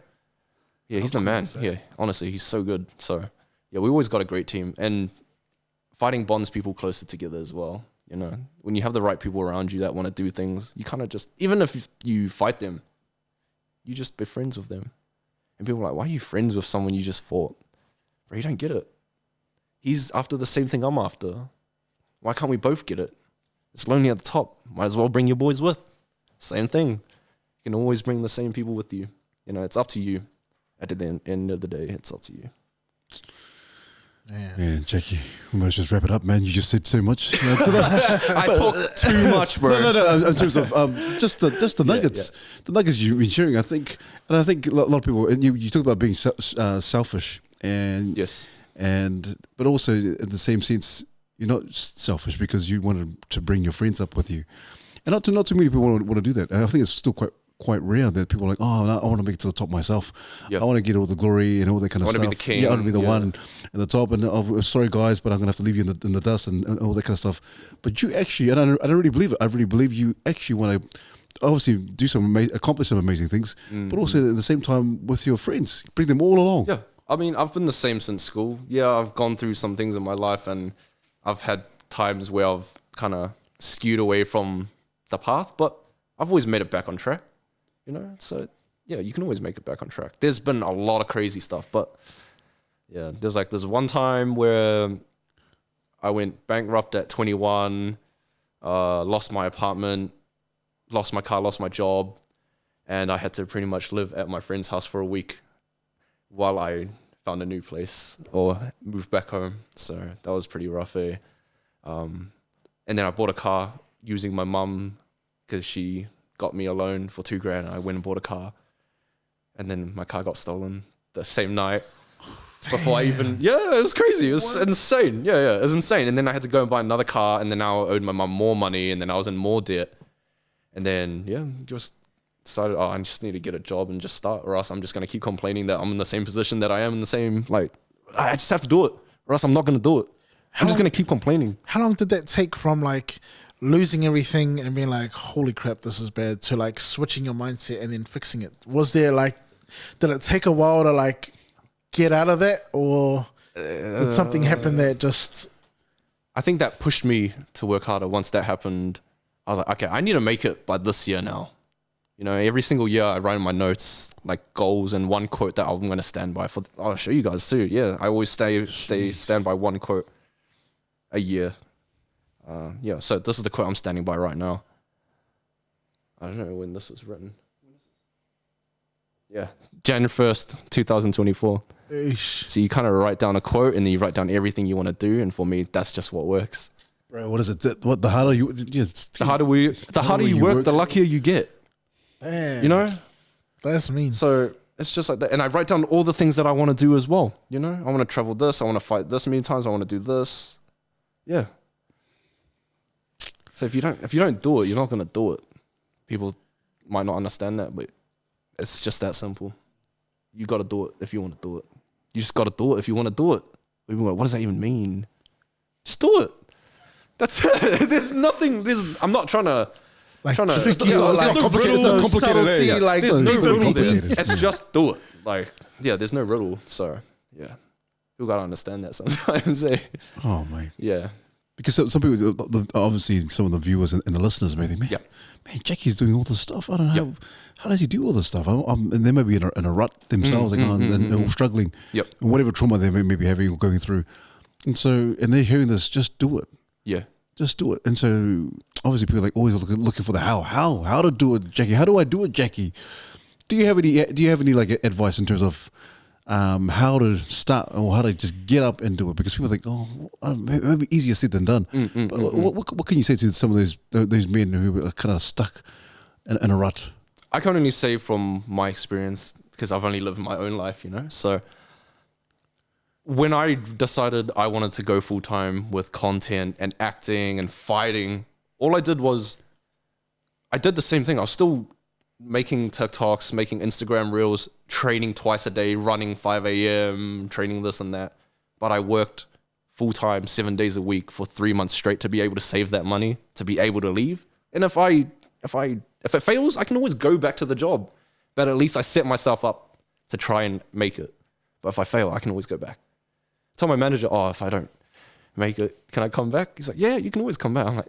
S1: Yeah, he's the man. Yeah, honestly, he's so good. So yeah, we always got a great team, and fighting bonds people closer together as well. You know, when you have the right people around you that want to do things, you kind of just, even if you fight them, you just be friends with them. And people are like, why are you friends with someone you just fought? Bro, you don't get it. He's after the same thing I'm after. Why can't we both get it? It's lonely at the top. Might as well bring your boys with. Same thing. You can always bring the same people with you. You know, it's up to you. At the end of the day, it's up to you.
S2: Man, Jackie, we must just wrap it up, man. You just said so much.
S1: I talk too much, bro.
S2: No. In terms of just the nuggets, the nuggets you've been sharing. I think a lot of people. And you talk about being selfish, and
S1: yes,
S2: but also in the same sense, you're not selfish because you wanted to bring your friends up with you, and not too many people want to do that. And I think it's still quite rare that people are like, oh, I want to make it to the top myself. Yep. I want to get all the glory and all that kind of stuff. I want to be the king. Yeah, I want to be the one at the top. And oh, sorry guys, but I'm gonna have to leave you in the dust and all that kind of stuff. But you actually, and I don't really believe it. I really believe you actually want to obviously do accomplish some amazing things, but also at the same time with your friends, bring them all along.
S1: Yeah, I mean, I've been the same since school. Yeah, I've gone through some things in my life, and I've had times where I've kind of skewed away from the path, but I've always made it back on track. You know, so yeah, you can always make it back on track. There's been a lot of crazy stuff, but yeah, there's one time where I went bankrupt at 21, lost my apartment, lost my car, lost my job, and I had to pretty much live at my friend's house for a week while I found a new place or moved back home. So that was pretty rough. And then I bought a car using my mum because she got me a loan for $2,000. I went and bought a car, and then my car got stolen the same night. Before I even, it was crazy. It was insane. It was insane. And then I had to go and buy another car, and then now I owed my mum more money, and then I was in more debt. And then, just decided, I just need to get a job and just start, or else I'm just going to keep complaining that I'm in the same position that I am in the same, I just have to do it, or else I'm not going to do it. I'm just going to keep complaining.
S3: How long did that take from like losing everything and being like, holy crap, this is bad, to like switching your mindset and then fixing it? Was there like, did it take a while to like get out of that, or did something happen that just...
S1: I think that pushed me to work harder. Once that happened, I was like, okay, I need to make it by this year now. You know, every single year I write in my notes like goals and one quote that I'm going to stand by. I'll show you guys too. Yeah, I always stand by one quote a year. So this is the quote I'm standing by right now. I don't know when this was written. Yeah, January 1st, 2024.
S3: Eesh.
S1: So you kind of write down a quote and then you write down everything you want to do. And for me, that's just what works.
S2: Bro, what is it? What the harder you...
S1: The harder you work, the luckier you get.
S3: Damn.
S1: You know?
S3: That's mean.
S1: So it's just like that. And I write down all the things that I want to do as well. You know? I want to travel this. I want to fight this many times. I want to do this. Yeah. So if you don't do it, you're not going to do it. People might not understand that, but it's just that simple. You got to do it if you want to do it. You just got to do it if you want to do it. People are like, what does that even mean? Just do it. That's it. There's nothing. I'm not trying to...
S3: Like,
S1: there's
S3: no
S2: complicated, it's not complicated,
S3: subtlety,
S2: yeah.
S3: like,
S1: there's no riddle there.
S2: complicated.
S1: It's just do it. There's no riddle. So, people got to understand that sometimes.
S2: Oh, man.
S1: Yeah.
S2: Because some people, obviously, some of the viewers and the listeners may think, man, Jackie's doing all this stuff. I don't know how does he do all this stuff? And they may be in a rut themselves, and all struggling,
S1: Yep.
S2: and whatever trauma they may be having or going through. And they're hearing this, just do it.
S1: Yeah.
S2: Just do it. And so obviously people are like always looking for the how to do it, Jackie. How do I do it, Jackie? Do you have any like advice in terms of how to start or how to just get up and do it? Because people think, maybe easier said than done. But what can you say to some of those men who are kind of stuck in a rut?
S1: I can only say from my experience, because I've only lived my own life, you know. So when I decided I wanted to go full time with content and acting and fighting, all I did was I did the same thing. I was still making TikToks, making Instagram reels, training twice a day, running 5 a.m., training this and that. But I worked full time 7 days a week for 3 months straight to be able to save that money, to be able to leave. And if it fails, I can always go back to the job. But at least I set myself up to try and make it. But if I fail, I can always go back. Tell my manager, if I don't make it, can I come back? He's like, yeah, you can always come back. I'm like,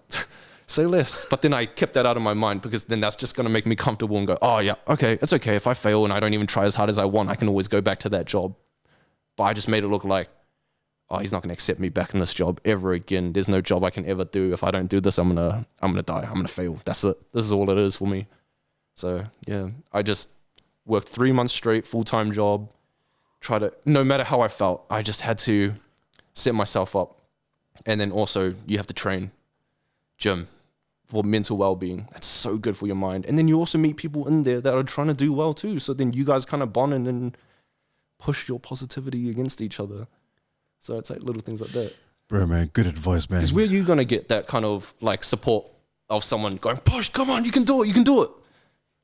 S1: say less. But then I kept that out of my mind, because then that's just going to make me comfortable and go, okay, it's okay. If I fail and I don't even try as hard as I want, I can always go back to that job. But I just made it look like, he's not going to accept me back in this job ever again. There's no job I can ever do. If I don't do this, I'm gonna die. I'm gonna fail. That's it. This is all it is for me. So yeah, I just worked 3 months straight, full-time job. No matter how I felt, I just had to set myself up. And then also you have to train, gym, for mental well-being. That's so good for your mind. And then you also meet people in there that are trying to do well too. So then you guys kind of bond and then push your positivity against each other. So it's like little things like that.
S2: Bro, man, good advice, man.
S1: Because where are you going to get that kind of like support of someone going, push, come on, you can do it.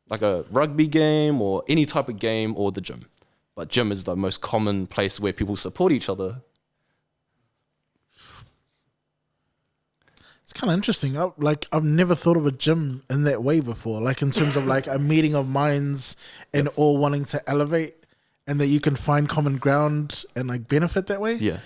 S1: Like a rugby game or any type of game, or the gym. But gym is the most common place where people support each other.
S3: It's kind of interesting. I've never thought of a gym in that way before. Like in terms of like a meeting of minds and all wanting to elevate, and that you can find common ground and like benefit that way.
S1: Yeah.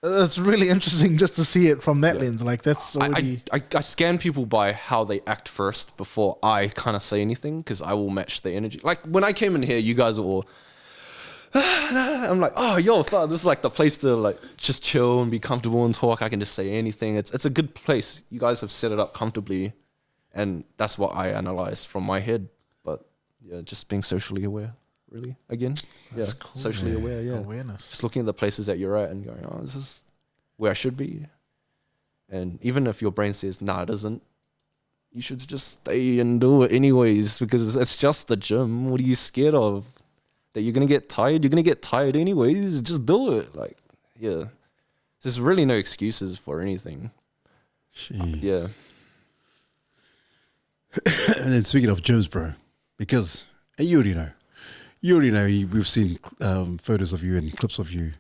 S3: That's really interesting just to see it from that lens. Like that's already...
S1: I scan people by how they act first before I kind of say anything, because I will match their energy. Like when I came in here, you guys were all... I'm like, this is like the place to like just chill and be comfortable and talk. I can just say anything. It's a good place. You guys have set it up comfortably, and that's what I analyze from my head. But yeah, just being socially aware, really. Again,
S3: That's
S1: yeah,
S3: cool,
S1: socially
S3: man.
S1: aware. Yeah,
S3: Awareness.
S1: just looking at the places that you're at and going, oh, this is where I should be. And even if your brain says, nah, it isn't, you should just stay and do it anyways, because it's just the gym. What are you scared of? That you're gonna get tired? You're gonna get tired anyways. Just do it. Like, yeah. There's really no excuses for anything. Yeah.
S2: And then speaking of gyms, bro, because and you already know, we've seen photos of you and clips of you.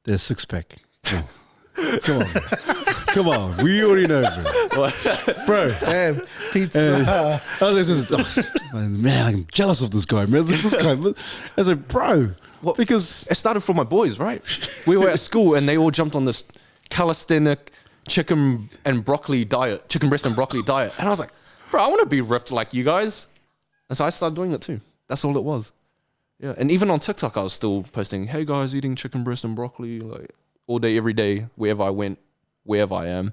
S2: There's six pack. Come on, bro. Come on, we already know, bro.
S3: Damn, pizza.
S2: Man, I'm jealous of this guy, man. This guy, I was like, bro,
S1: What?
S2: because
S1: It started from my boys, right? We were at school and they all jumped on this calisthenic chicken breast and broccoli diet. And I was like, bro, I want to be ripped like you guys. And so I started doing it too. That's all it was. Yeah. And even on TikTok, I was still posting, hey guys, eating chicken breast and broccoli, like all day, every day, wherever I went, wherever I am,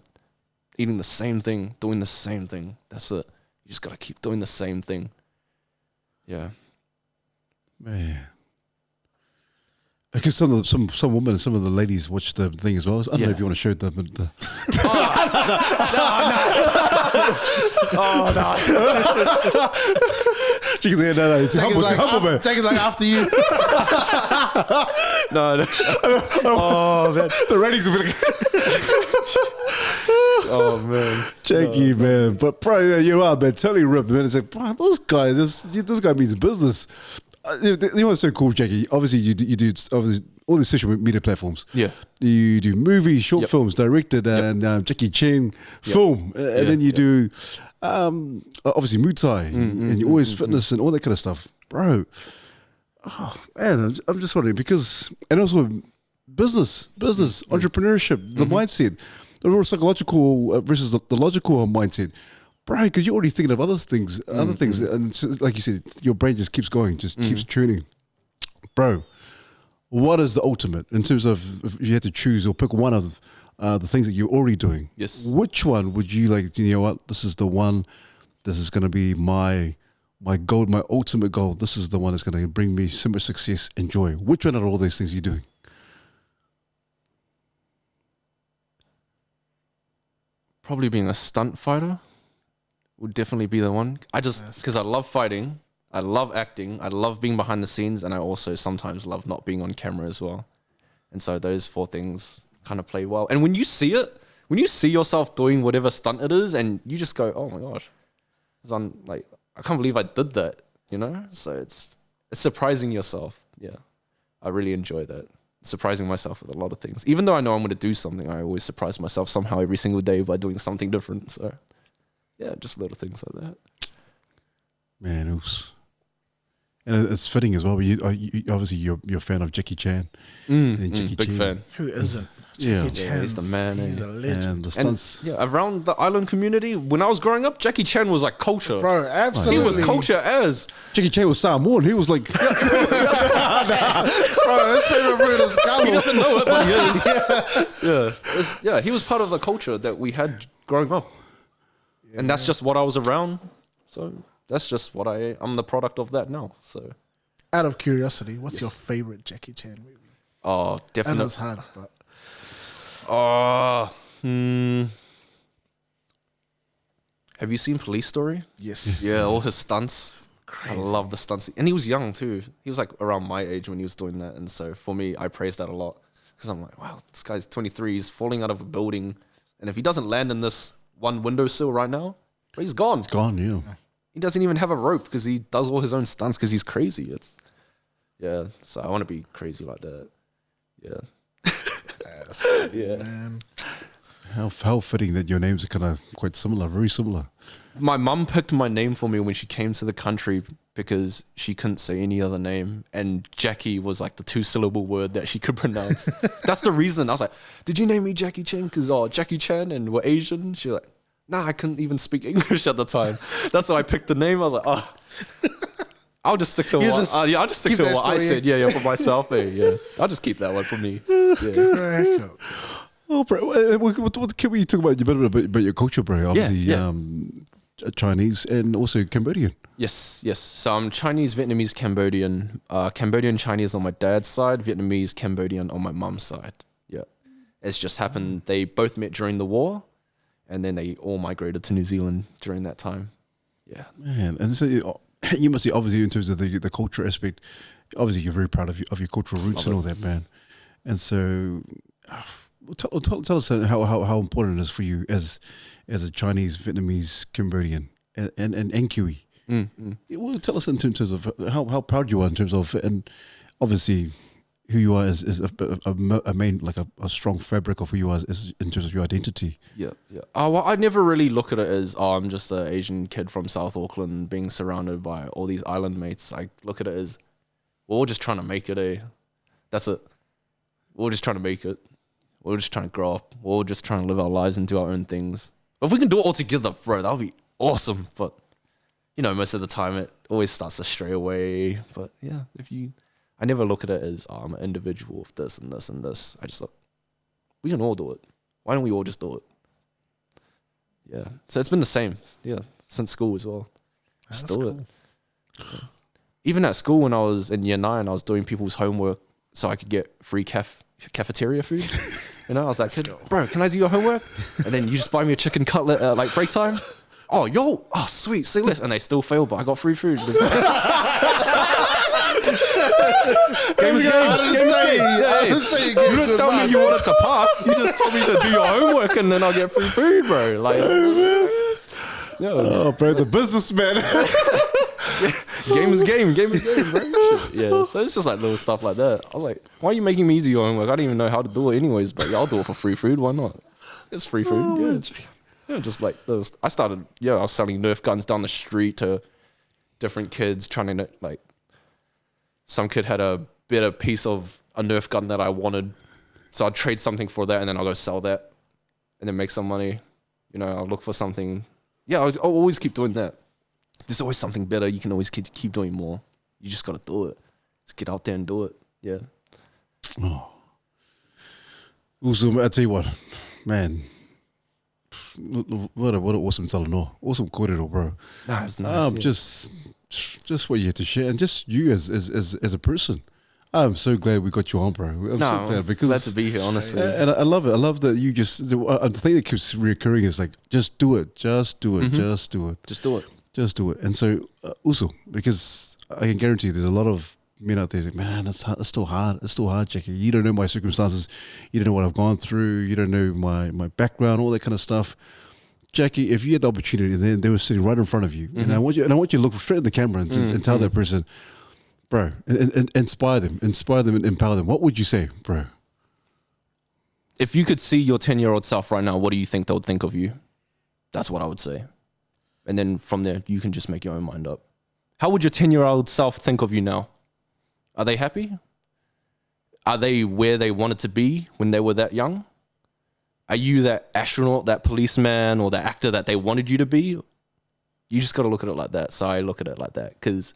S1: eating the same thing, doing the same thing. That's it. You just got to keep doing the same thing. Yeah.
S2: man. Because some women, some of the ladies watch the thing as well. I don't know if you want to show them. But she can say, no, it's humble, man.
S3: Jack is like after you.
S1: No. Oh, man.
S2: The ratings will be like,
S1: Oh, man.
S2: Jackie, man. But bro, yeah, you are, man. Totally ripped, man. It's like, bro, this guy means business. You know what's so cool, Jackie? Obviously, you do obviously all these social media platforms.
S1: Yeah.
S2: You do movies, short films, directed, and Jackie Cheng film, and then you do obviously Muay Thai, and you always fitness and all that kind of stuff, bro. Oh man, I'm just wondering because, and also business, entrepreneurship, the mindset, the real psychological versus the logical mindset. Bro, because you're already thinking of other things, and it's like you said, your brain just keeps going, just keeps tuning. Bro, what is the ultimate in terms of if you had to choose or pick one of the things that you're already doing?
S1: Yes.
S2: Which one would you like? You know what? This is the one. This is going to be my goal, my ultimate goal. This is the one that's going to bring me so much success and joy. Which one of all these things you're doing?
S1: Probably being a stunt fighter would definitely be the one. Because I love fighting, I love acting, I love being behind the scenes, and I also sometimes love not being on camera as well. And so those four things kind of play well. And when you see it, when you see yourself doing whatever stunt it is, and you just go, oh my gosh, I can't believe I did that, you know? So it's surprising yourself. Yeah, I really enjoy that. Surprising myself with a lot of things. Even though I know I'm going to do something, I always surprise myself somehow every single day by doing something different. So yeah, just little things like that.
S2: Man, and it's fitting as well. You obviously you're a fan of Jackie Chan.
S1: Big fan.
S3: Who isn't?
S2: Yeah.
S3: Jackie Chan.
S1: He's the man.
S3: He's a legend.
S2: And the stunts.
S1: And yeah, around the island community, when I was growing up, Jackie Chan was like culture.
S3: Bro, absolutely.
S1: He was culture as.
S2: Jackie Chan was Samoan. He was like,
S3: Bro, his favorite word is Carlos.
S1: He doesn't know it, but he is. Yeah, he was part of the culture that we had growing up. Yeah. And that's just what I was around. So that's just what I'm the product of that now. So,
S3: out of curiosity, what's your favorite Jackie Chan movie?
S1: Oh,
S3: I
S1: definitely.
S3: know it's hard, but
S1: have you seen Police Story?
S3: yes.
S1: Yeah, all his stunts.
S3: Crazy.
S1: I love the stunts. And he was young too. He was like around my age when he was doing that. And so for me, I praise that a lot. Because I'm like, wow, this guy's 23. He's falling out of a building. And if he doesn't land in this one windowsill right now, he's gone.
S2: gone, yeah.
S1: He doesn't even have a rope because he does all his own stunts because he's crazy. Yeah. So I want to be crazy like that. Yeah. Yeah.
S3: Man.
S2: How fitting that your names are kind of quite similar, very similar.
S1: My mum picked my name for me when she came to the country because she couldn't say any other name. And Jackie was like the 2-syllable word that she could pronounce. That's the reason. I was like, did you name me Jackie Cheng? Because Jackie Chan and we're Asian. She's like, nah, I couldn't even speak English at the time. That's why I picked the name. I was like, I'll just stick to what I said. Yeah, for myself. Yeah, I'll just keep that one for me. Yeah.
S2: Oh, bro, what can we talk about a bit about your culture, bro? Obviously,
S1: Yeah.
S2: Chinese and also Cambodian.
S1: Yes. So I'm Chinese, Vietnamese, Cambodian. Cambodian Chinese on my dad's side, Vietnamese, Cambodian on my mum's side. Yeah. It's just happened. They both met during the war, and then they all migrated to New Zealand during that time. Yeah.
S2: Man, and so you must be obviously in terms of the culture aspect. Obviously, you're very proud of your cultural roots and all that, man. And so, tell us how important it is for you as a Chinese, Vietnamese, Cambodian, and Kiwi. Well, tell us in terms of how proud you are in terms of, and obviously who you are is a main, like a strong fabric of who you are is in terms of your identity.
S1: Yeah. Well, I never really look at it as, I'm just an Asian kid from South Auckland being surrounded by all these island mates. I look at it as, we're all just trying to make it, That's it. We're all just trying to make it. We're all just trying to grow up. We're all just trying to live our lives and do our own things. But if we can do it all together, bro, that would be awesome. But, most of the time it always starts to stray away. But yeah, I never look at it as, I'm an individual with this and this and this. I just look, we can all do it. Why don't we all just do it? Yeah. So it's been the same, since school as well. Just do it. Yeah. Even at school when I was in year 9, I was doing people's homework so I could get free cafeteria food. I was like, bro, can I do your homework? And then you just buy me a chicken cutlet at like break time. Oh, sweet, say less. And they still fail, but I got free food. Game is game. You didn't tell me you wanted to pass. You just told me to do your homework and then I'll get free food, bro. Like,
S2: oh, bro, the businessman.
S1: Game is game, bro. Shit. Yeah, so it's just like little stuff like that. I was like, why are you making me do your homework? I don't even know how to do it anyways, but I'll do it for free food. Why not? It's free food. Just like those. I was selling Nerf guns down the street to different kids trying to, like, some kid had a better piece of a Nerf gun that I wanted. So I'd trade something for that and then I'll go sell that and then make some money. I'll look for something. Yeah, I'll always keep doing that. There's always something better. You can always keep doing more. You just got to do it. Just get out there and do it. Yeah.
S2: Oh. Also, I tell you what, man. What an awesome talanoa. Awesome kōrero, bro.
S1: Nah, it's nice.
S2: Just what you had to share, and just you as a person. I'm so glad we got you on, bro. I'm so glad because
S1: glad to be here, honestly.
S2: And I love it. I love that you just. The thing that keeps reoccurring is like, just do it, just do it, just do it,
S1: just do it.
S2: Just do it. And so, also, because I can guarantee you there's a lot of men out there like, man, it's still hard. It's still hard, Jackie. You don't know my circumstances. You don't know what I've gone through. You don't know my background, all that kind of stuff. Jackie, if you had the opportunity and then they were sitting right in front of you, and I want you to look straight at the camera and tell that person, bro, and inspire them and empower them. What would you say, bro?
S1: If you could see your 10-year-old self right now, what do you think they would think of you? That's what I would say. And then from there, you can just make your own mind up. How would your 10-year-old self think of you now? Are they happy? Are they where they wanted to be when they were that young? Are you that astronaut, that policeman, or that actor that they wanted you to be? You just got to look at it like that. So I look at it like that because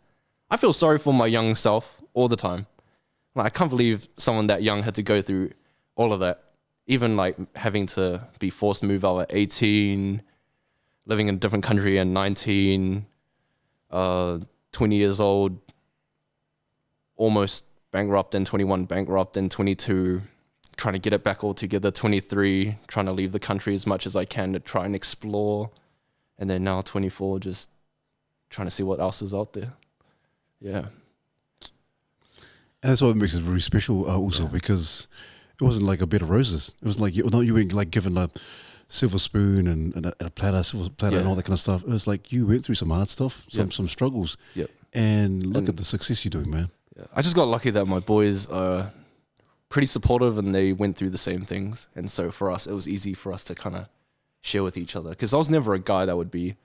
S1: I feel sorry for my young self all the time. Like, I can't believe someone that young had to go through all of that. Even like having to be forced to move out at 18, living in a different country at 19, 20 years old, almost bankrupt, and 21 bankrupt, and 22 trying to get it back all together, 23 trying to leave the country as much as I can to try and explore, and then now 24 just trying to see what else is out there. Yeah.
S2: And that's what makes it very special also, because it wasn't like a bed of roses. It was like you weren't like given a silver spoon and a silver platter and all that kind of stuff. It was like you went through some hard stuff, some struggles.
S1: Yep.
S2: And look at the success you're doing, man.
S1: Yeah. I just got lucky that my boys are pretty supportive and they went through the same things. And so for us, it was easy for us to kind of share with each other. Because I was never a guy that would be,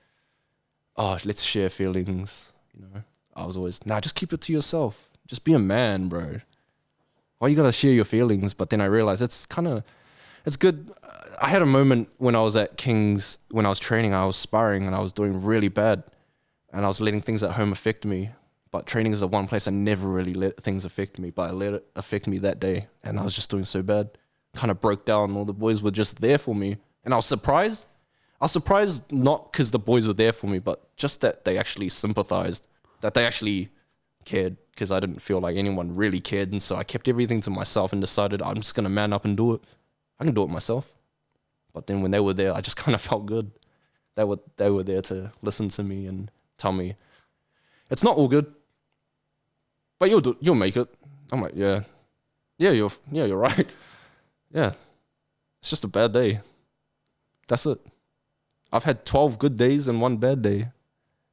S1: let's share feelings. I was always, just keep it to yourself. Just be a man, bro. Why you gotta share your feelings? But then I realized it's good. I had a moment when I was at King's, when I was training, I was sparring and I was doing really bad. And I was letting things at home affect me. But training is the one place I never really let things affect me. But I let it affect me that day. And I was just doing so bad. Kind of broke down. All the boys were just there for me. And I was surprised. I was surprised not because the boys were there for me, but just that they actually sympathized, that they actually cared, because I didn't feel like anyone really cared. And so I kept everything to myself and decided I'm just going to man up and do it. I can do it myself. But then when they were there, I just kind of felt good. They were there to listen to me and tell me, it's not all good, but you'll make it. I'm like, yeah, you're right. Yeah, it's just a bad day. That's it. I've had 12 good days and one bad day,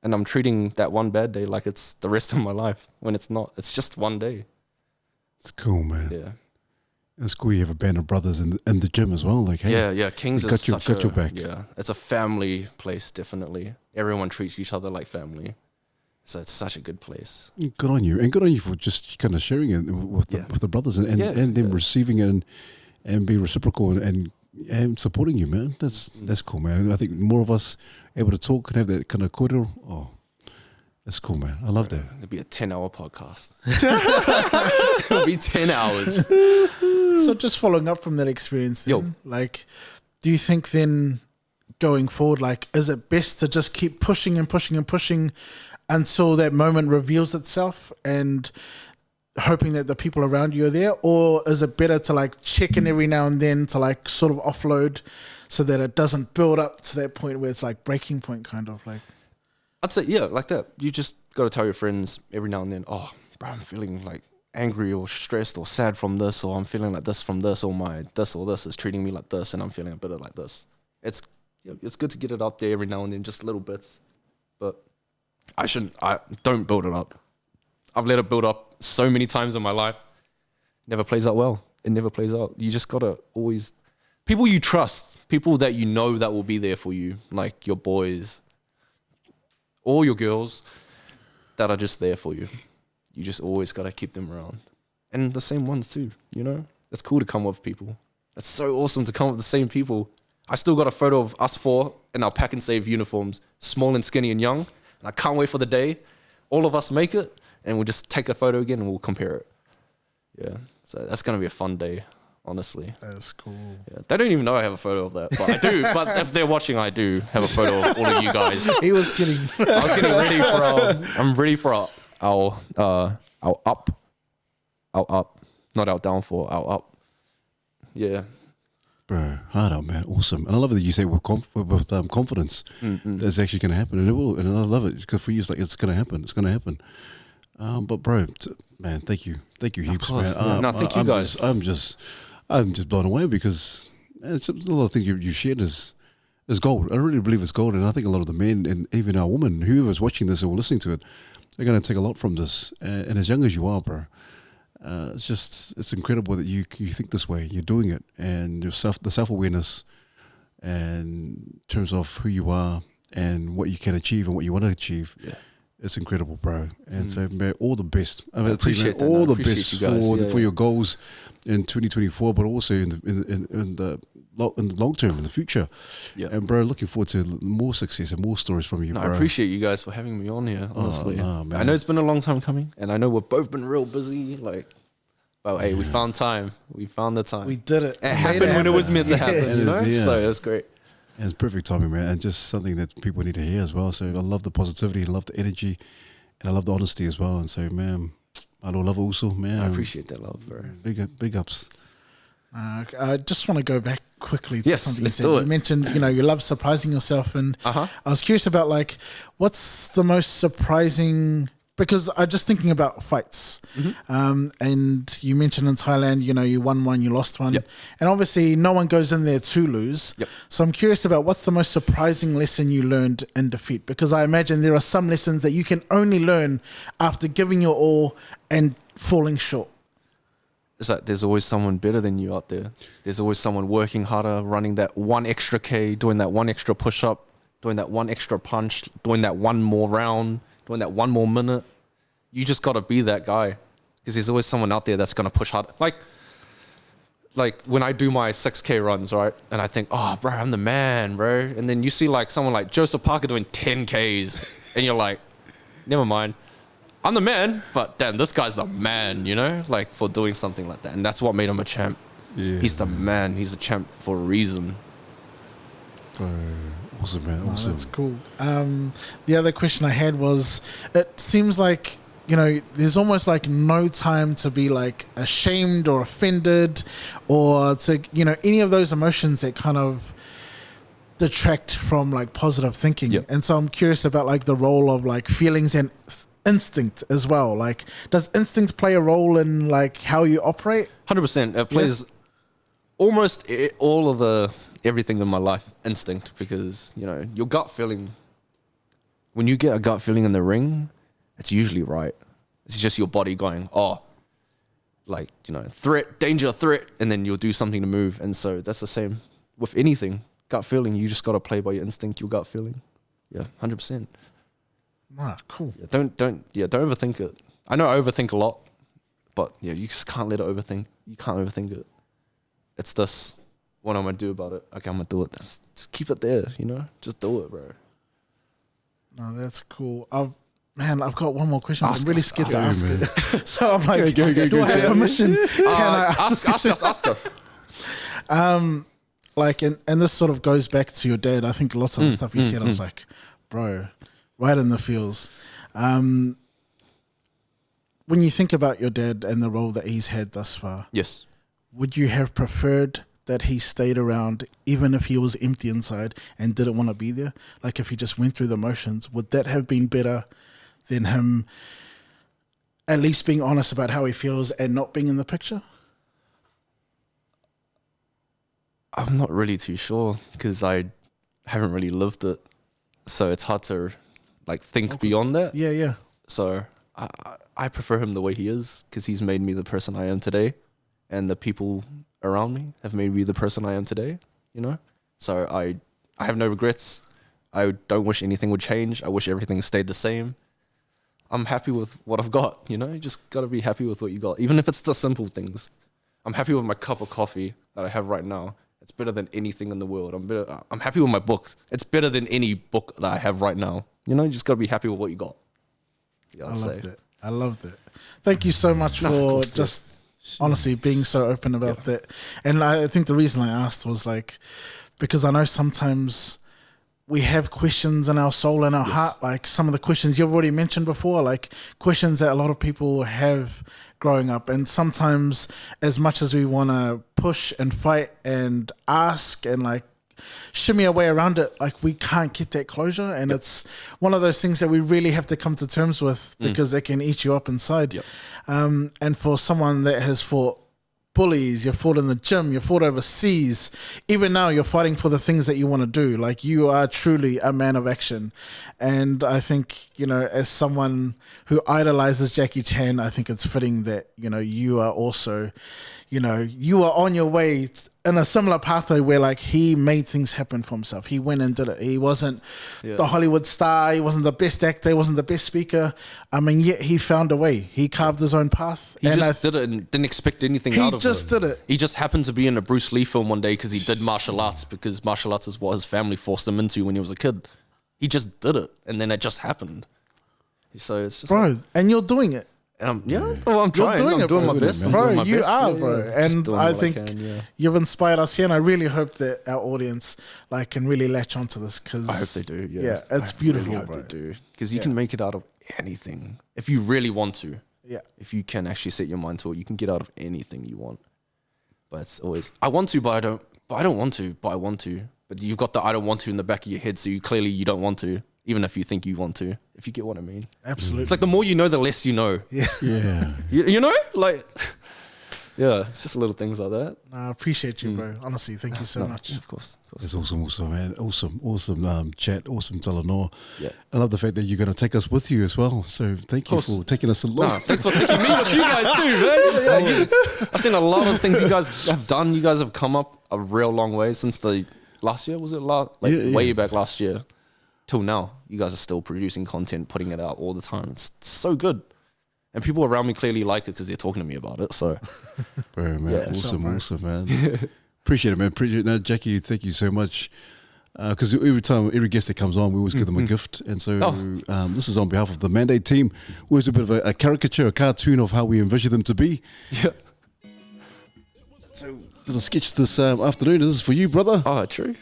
S1: and I'm treating that one bad day like it's the rest of my life when it's not. It's just one day.
S2: It's cool, man.
S1: Yeah.
S2: It's cool you have a band of brothers in the gym as well. Like, hey,
S1: Yeah. Kings
S2: got
S1: is
S2: your back.
S1: Yeah, it's a family place, definitely. Everyone treats each other like family. So it's such a good place.
S2: Good on you. And good on you for just kind of sharing it with the brothers and them receiving it and being reciprocal and supporting you, man. That's cool, man. I think more of us able to talk and have that kind of cordial. Oh, that's cool, man. I love that.
S1: It'll be a 10-hour podcast. It'll be 10 hours.
S3: So just following up from that experience then, like, do you think then going forward, like, is it best to just keep pushing and pushing and pushing until that moment reveals itself and hoping that the people around you are there? Or is it better to like check in every now and then to like sort of offload so that it doesn't build up to that point where it's like breaking point kind of like?
S1: I'd say, yeah, like that. You just got to tell your friends every now and then, oh, bro, I'm feeling like angry or stressed or sad from this, or I'm feeling like this from this, or this is treating me like this and I'm feeling a bit like this. It's good to get it out there every now and then, just little bits. But I don't build it up. I've let it build up so many times in my life. Never plays out well. It never plays out. You just gotta always, people you trust, people that you know that will be there for you, like your boys or your girls that are just there for you. You just always gotta keep them around. And the same ones too, you know? It's cool to come with people. It's so awesome to come with the same people. I still got a photo of us four in our pack and save uniforms, small and skinny and young. And I can't wait for the day all of us make it, and we'll just take a photo again and we'll compare it. Yeah, so that's going to be a fun day, honestly.
S3: That's cool.
S1: Yeah. They don't even know I have a photo of that, but I do. But if they're watching, I do have a photo of all of you guys.
S3: He was kidding.
S1: I was getting ready for I'm ready for our up, not our downfall, our up. Yeah.
S2: Bro, hard out, man. Awesome. And I love that you say with confidence that's actually going to happen. And it will. And I love it. It's good for you. It's like, it's going to happen. It's going to happen. But bro, man, thank you. Thank you heaps, man.
S1: Yeah. No, thank you guys.
S2: I'm just blown away because it's a lot of things you shared is gold. I really believe it's gold. And I think a lot of the men and even our women, whoever's watching this or listening to it, they're going to take a lot from this. And as young as you are, bro, it's incredible that you think this way. You're doing it, and the self-awareness, and in terms of who you are and what you can achieve and what you want to achieve. Yeah. It's incredible, bro. And so, man, all the best. I
S1: appreciate that.
S2: All the best for your goals in 2024, but also in the long term, in the future. Yeah. And bro, looking forward to more success and more stories from you, bro.
S1: I appreciate you guys for having me on here, honestly. I know it's been a long time coming, and I know we've both been real busy. Hey, we found time. We found the time.
S3: We did it.
S1: It happened when it was meant to happen, you know? Yeah. So it's great.
S2: And it's perfect timing, man, and just something that people need to hear as well. So I love the positivity, I love the energy, and I love the honesty as well. And so, man, I don't love it also, man.
S1: I appreciate that love, bro.
S2: Big ups.
S3: I just want to go back quickly to something you said.
S2: Do it.
S3: You mentioned, you love surprising yourself, and I was curious about what's the most surprising. Because I'm just thinking about fights, and you mentioned in Thailand, you won one, you lost one, and obviously no one goes in there to lose. So I'm curious about what's the most surprising lesson you learned in defeat, because I imagine there are some lessons that you can only learn after giving your all and falling short.
S1: It's like there's always someone better than you out there. There's always someone working harder, running that one extra K, doing that one extra push-up, doing that one extra punch, doing that one more round, doing that one more minute. You just got to be that guy, because there's always someone out there that's going to push hard. Like when I do my 6K runs, right? And I think, oh, bro, I'm the man, bro. And then you see someone like Joseph Parker doing 10Ks and you're like, never mind. I'm the man, but damn, this guy's the man, for doing something like that. And that's what made him a champ. Yeah. He's the man. He's a champ for a reason.
S2: Awesome, man.
S3: No,
S2: Awesome.
S3: that's cool. The other question I had was, it seems like, there's almost like no time to be like ashamed or offended or to, any of those emotions that kind of detract from like positive thinking.
S1: Yep.
S3: And so I'm curious about like the role of like feelings and instinct as well. Like, does instinct play a role in like how you operate?
S1: 100%. It plays almost all of everything in my life, instinct, because, your gut feeling, when you get a gut feeling in the ring, it's usually right. It's just your body going, threat, danger, threat, and then you'll do something to move. And so that's the same with anything. Gut feeling, you just got to play by your instinct, your gut feeling. Yeah, 100%.
S3: Ah, cool.
S1: Yeah, don't overthink it. I know I overthink a lot, but yeah, you just can't let it overthink. You can't overthink it. It's this. What am I gonna do about it? Okay, I'm gonna do it. Just keep it there, Just do it, bro.
S3: No, that's cool. I've got one more question.
S1: Ask
S3: I'm really
S1: us.
S3: scared to
S2: Go,
S3: ask
S2: man.
S3: it. So I'm like,
S2: Go,
S3: do I have permission? Can I
S1: Ask us.
S3: Like, and this sort of goes back to your dad. I think lots of the stuff you said, I was like, bro, right in the feels. When you think about your dad and the role that he's had thus far,
S1: Yes.
S3: would you have preferred that he stayed around even if he was empty inside and didn't want to be there? Like, if he just went through the motions, would that have been better than him at least being honest about how he feels and not being in the picture?
S1: I'm not really too sure because I haven't really lived it, so it's hard to think beyond that.
S3: Yeah.
S1: So I prefer him the way he is because he's made me the person I am today, and the people around me have made me the person I am today. So I have no regrets. I don't wish anything would change. I wish everything stayed the same. I'm happy with what I've got. You just got to be happy with what you got, even if it's the simple things. I'm happy with my cup of coffee that I have right now. It's better than anything in the world. I'm happy with my books. It's better than any book that I have right now. You just got to be happy with what you got. Yeah,
S3: I loved it. Thank you so much for just honestly being so open about that. And I think the reason I asked was because I know sometimes we have questions in our soul and our heart, like some of the questions you've already mentioned before, like questions that a lot of people have growing up. And sometimes, as much as we want to push and fight and ask and shimmy our way around it, we can't get that closure. And it's one of those things that we really have to come to terms with because it can eat you up inside. And for someone that has fought bullies, you've fought in the gym, you've fought overseas, even now you're fighting for the things that you want to do. You are truly a man of action. And I think, as someone who idolizes Jackie Chan, I think it's fitting that, you are also, you are on your way in a similar pathway where he made things happen for himself. He went and did it. He wasn't the Hollywood star. He wasn't the best actor. He wasn't the best speaker. Yet he found a way. He carved his own path.
S1: He just did it and didn't expect anything out of it.
S3: He just did it.
S1: He just happened to be in a Bruce Lee film one day because he did martial arts, because martial arts is what his family forced him into when he was a kid. He just did it, and then it just happened. So it's just
S3: bro, and you're doing it.
S1: And I'm trying. I'm doing my best.
S3: Bro, you are, bro. And I think you've inspired us here, and I really hope that our audience can really latch onto this, because
S1: I hope they do.
S3: Yeah, it's beautiful,
S1: really
S3: bro.
S1: Hope they do, because you can make it out of anything if you really want to.
S3: Yeah,
S1: if you can actually set your mind to it, you can get out of anything you want. But it's always I want to, but I don't. But I don't want to, but I want to. But you've got the I don't want to in the back of your head, so you don't want to, even if you think you want to. If you get what I mean.
S3: Absolutely.
S1: It's the more you know, the less you know.
S3: Yeah.
S1: You know, yeah, it's just little things like that.
S3: I appreciate you, bro. Honestly, thank you so much.
S1: Of course.
S2: It's awesome, man. Awesome chat, awesome talanoa.
S1: Yeah.
S2: I love the fact that you're going to take us with you as well. So thank you for taking us along.
S1: Thanks for taking me with you guys too, man. I've seen a lot of things you guys have done. You guys have come up a real long way since the last year. Was it way back last year till now? You guys are still producing content, putting it out all the time. It's so good. And people around me clearly like it because they're talking to me about it. So,
S2: bro, man, awesome, man. Appreciate it, man. No, Jackie, thank you so much. Because every guest that comes on, we always give them a gift. And so this is on behalf of the Mandate team. We always do a bit of a caricature, a cartoon of how we envision them to be.
S1: Yeah.
S2: So, did a sketch this afternoon. This is for you, brother.
S1: Oh, true.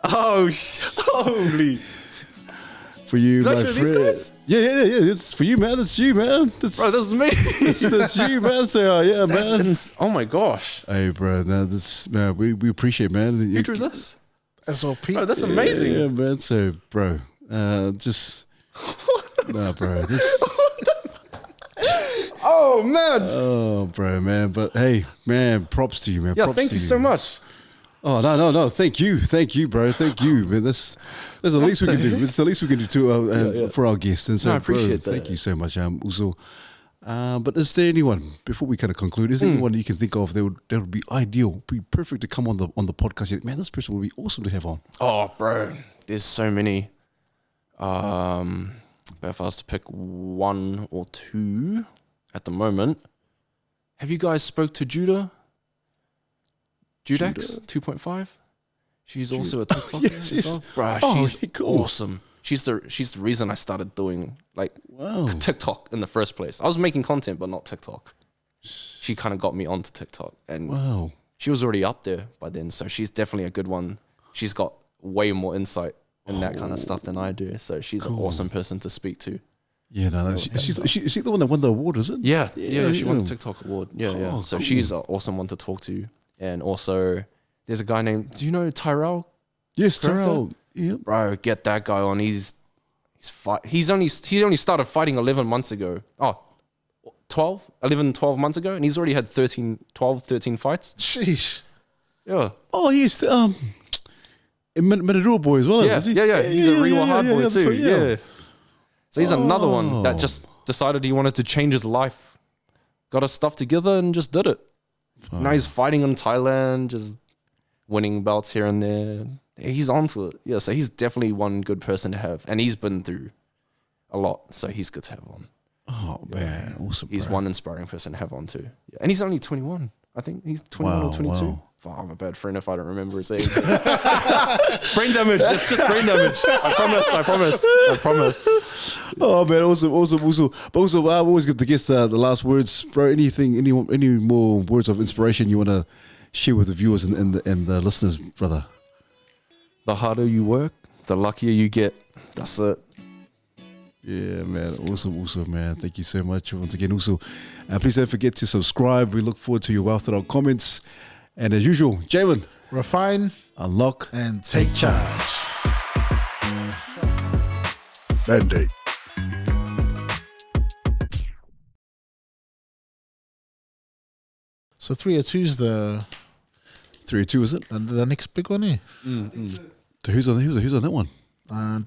S1: Oh, holy.
S2: For you,
S1: Did I
S2: my
S1: show these
S2: friend.
S1: guys?
S2: Yeah. It's for you, man. It's you, man. That's,
S1: Bro, this is me.
S2: that's you, man. So yeah, man.
S1: Oh my gosh.
S2: Hey, bro. No, this man. We appreciate, man.
S1: Who drew this?
S3: SOP.
S1: Oh, that's amazing.
S2: Yeah, man. So, bro, just nah, bro. This.
S1: Oh man.
S2: Oh, bro, man. But hey, man, props to you, man.
S1: Yeah,
S2: props
S1: thank
S2: to
S1: you so much.
S2: Oh no! Thank you, bro. Thank you, man. That's the least we can do. It's the least we can do to for our guests. And so,
S1: No, I appreciate
S2: bro,
S1: that.
S2: thank you so much, Uso. But is there anyone before we kind of conclude? Is there anyone you can think of that would be ideal, be perfect to come on the podcast? Man, this person would be awesome to have on.
S1: Oh, bro, there's so many. But if I was to pick one or two at the moment, have you guys spoke to Judax 2.5? She's also a TikToker.
S2: Yes,
S1: as well. Bruh, she's
S2: cool.
S1: awesome. She's the reason I started doing
S2: Wow.
S1: TikTok in the first place. I was making content, but not TikTok. She kind of got me onto TikTok, and
S2: Wow.
S1: she was already up there by then. So she's definitely a good one. She's got way more insight in that kind of stuff than I do. So she's an awesome person to speak to.
S2: Yeah, no, is she the one that won the award? Is it?
S1: Yeah, she won the TikTok award. Yeah.
S2: Oh,
S1: So
S2: cool.
S1: she's an awesome one to talk to. And also, there's a guy named, do you know Tyrell?
S2: Yes,
S1: Correct
S2: Terrell. Yeah.
S1: Bro, get that guy on. He only started fighting 11 months ago. Oh, 12 months ago. And he's already had 13 fights.
S3: Sheesh.
S1: Yeah.
S2: Oh, yes. Matarua boy as well.
S1: Yeah,
S2: is he?
S1: yeah. He's a real hard boy
S2: that's
S1: too.
S2: right,
S1: Yeah. So he's another one that
S2: Oh.
S1: just decided he wanted to change his life. Got his stuff together and just did it. Now he's fighting in Thailand, just winning belts here and there. He's onto it. Yeah, so he's definitely one good person to have. And he's been through a lot, so he's good to have on.
S2: Oh, man. Awesome.
S1: He's
S2: bro.
S1: one inspiring person to have on too. Yeah. And he's only 21. I think he's 21 or 22.
S2: Wow.
S1: Oh, I'm a bad friend if I don't remember his age. Brain damage. It's just brain damage. I promise.
S2: Oh, man. Awesome. But also, I always give the guests the last words. Bro, any more words of inspiration you want to share with the viewers and the listeners, brother?
S1: The harder you work, the luckier you get. That's it.
S2: Yeah, man. Awesome, man. Thank you so much once again. Also, please don't forget to subscribe. We look forward to your wealth of comments. And as usual, Jamin,
S3: Refine
S2: unlock.
S3: and take charge.
S2: Mandate.
S3: So 302's the
S2: 3 or 2, is it?
S3: the next big one here.
S2: So who's on that one?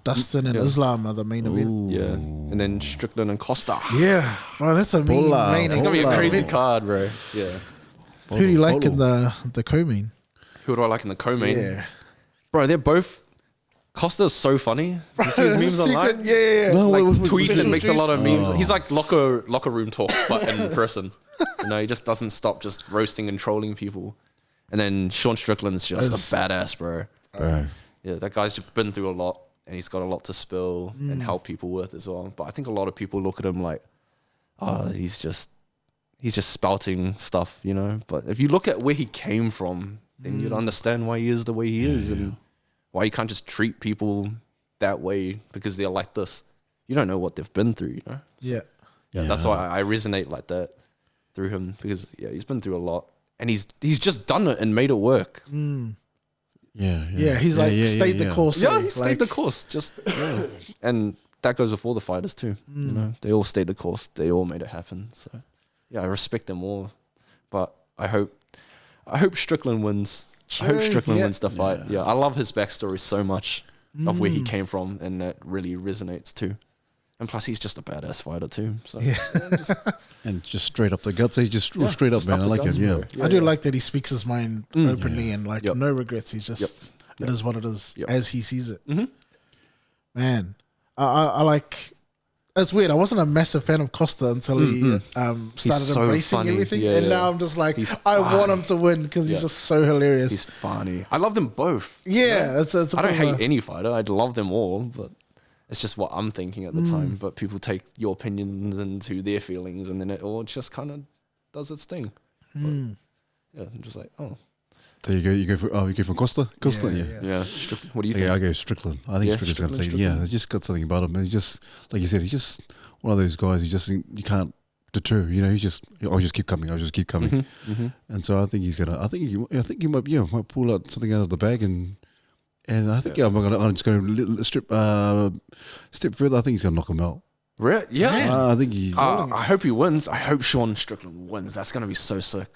S3: Dustin and Islam are the main event.
S1: Yeah. And then Strickland and Costa.
S3: Yeah, bro, that's a main
S2: Bola.
S3: main.
S1: It's going to be a
S3: event.
S1: crazy card, bro. Yeah.
S3: Who do you like
S2: Polo.
S3: in the co-main?
S1: Who do I like in the co-main?
S3: Yeah,
S1: Bro, they're both... Costa's so funny. You see his memes online?
S3: Yeah.
S2: No,
S1: Like
S2: what's
S1: tweets
S3: special
S1: and makes a lot of
S3: juice?
S1: memes. He's like locker room talk, but in person. You know, he just doesn't stop just roasting and trolling people. And then Sean Strickland's just a badass, bro.
S2: Bro.
S1: Yeah, that guy's just been through a lot, and he's got a lot to spill and help people with as well. But I think a lot of people look at him like, oh, he's just spouting stuff, you know. But if you look at where he came from, then you'd understand why he is the way he is, and why you can't just treat people that way because they're like this. You don't know what they've been through, you know.
S3: Yeah.
S1: Yeah, that's why I resonate like that through him, because he's been through a lot, and he's just done it and made it work.
S3: Yeah, he's stayed the course.
S1: Yeah, he stayed the course. Just and that goes with all the fighters too. You know, they all stayed the course. They all made it happen. So yeah, I respect them all. But I hope Strickland wins. I hope Strickland wins the fight. Yeah, I love his backstory so much of where he came from, and that really resonates too. And plus, he's just a badass fighter too. So
S2: And just straight up the guts. He's just straight up,
S1: just
S2: man. I
S1: the
S2: like
S1: guts,
S2: him.
S1: bro.
S3: I do like that he speaks his mind openly and like
S1: Yep.
S3: no regrets. He's just it is what it is as he sees it. Man, I like. It's weird. I wasn't a massive fan of Costa until he started
S1: so
S3: embracing
S1: funny.
S3: everything,
S1: Yeah,
S3: and
S1: yeah.
S3: now I'm just like,
S1: He's
S3: I want
S1: funny.
S3: him to win because he's just so hilarious.
S1: He's funny. I love them both.
S3: Yeah, it's a
S1: I don't
S3: bit of
S1: hate any fighter. I'd love them all, but it's just what I'm thinking at the time. But people take your opinions into their feelings, and then it all just kind of does its thing. But, yeah, I'm just like, oh,
S2: So you go for Costa? Costa, yeah.
S1: Yeah. What do you think?
S2: Yeah, I go Strickland. I think
S1: Yeah,
S2: Strickland's going to take it.
S1: Strickland.
S2: Yeah, he's just got something about him. He's just, like you said, he's just one of those guys you can't deter. You know, I'll just keep coming. And so I think he's gonna. I think he might pull out something out of the bag, and I think I'm just going to step further. I think he's going to knock him out.
S1: Right? Yeah.
S2: I think he.
S1: I hope he wins. I hope Sean Strickland wins. That's going to be so sick.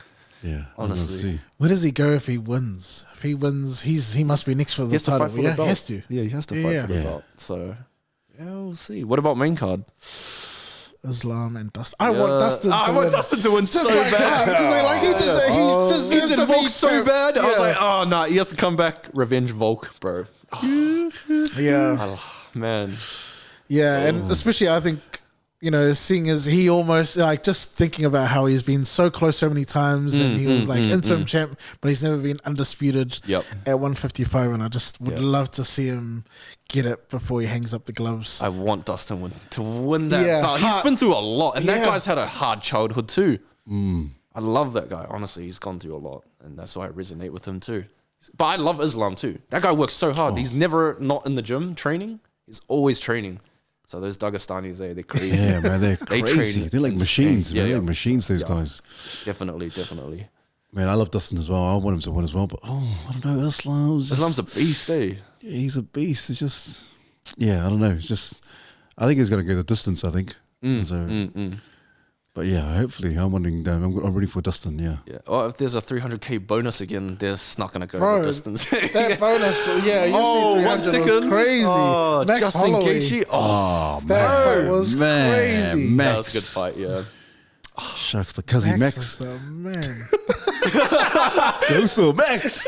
S2: Yeah,
S1: honestly.
S3: Where does he go if he wins? If he wins, he must be next for the title.
S1: He has to. Yeah, he has to fight for the
S2: Yeah.
S1: belt. So, yeah, we'll see. What about main card?
S3: Islam and Dustin. I want Dustin to win.
S1: I want Dustin to win so bad.
S3: Because he deserves
S1: He's in
S3: to
S1: Volk
S3: be
S1: so bad. I was
S3: Yeah.
S1: like, oh, no, he has to come back. Revenge Volk, bro.
S3: Yeah.
S1: Man.
S3: Yeah, and especially I think, seeing as he almost, just thinking about how he's been so close so many times and he was interim champ, but he's never been undisputed at 155, and I just would love to see him get it before he hangs up the gloves.
S1: I want Dustin to win that.
S3: Yeah,
S1: belt. He's been through a lot, and that
S3: Yeah.
S1: guy's had a hard childhood too. I love that guy. Honestly, he's gone through a lot, and that's why I resonate with him too. But I love Islam too. That guy works so hard. He's never not in the gym training. He's always training. So those Dagestanis, they're crazy.
S2: Yeah, man, they're
S1: They
S2: crazy.
S1: train
S2: They're like
S1: insane.
S2: machines, man.
S1: Yeah,
S2: They're
S1: yeah.
S2: like machines, those guys.
S1: Definitely.
S2: Man, I love Dustin as well. I want him to win as well, but I don't know.
S1: Islam's a beast, eh?
S2: Yeah, he's a beast. It's just, I don't know. It's just, I think he's going to go the distance, I think. But yeah, hopefully, I'm wondering, I'm rooting for Dustin, yeah.
S1: Yeah. Or if there's a 300k bonus again, there's not going to go
S3: Bro,
S1: the distance.
S3: That bonus, UFC
S1: 1
S3: 300
S1: second.
S3: was crazy.
S1: Oh,
S3: Max
S1: Justin
S3: Holloway.
S1: Gaethje. Oh,
S3: That fight was crazy.
S1: that was a good fight, yeah.
S2: Shucks, the Cuzzy
S3: Max
S2: Max.
S3: is the man.
S2: Also, Max.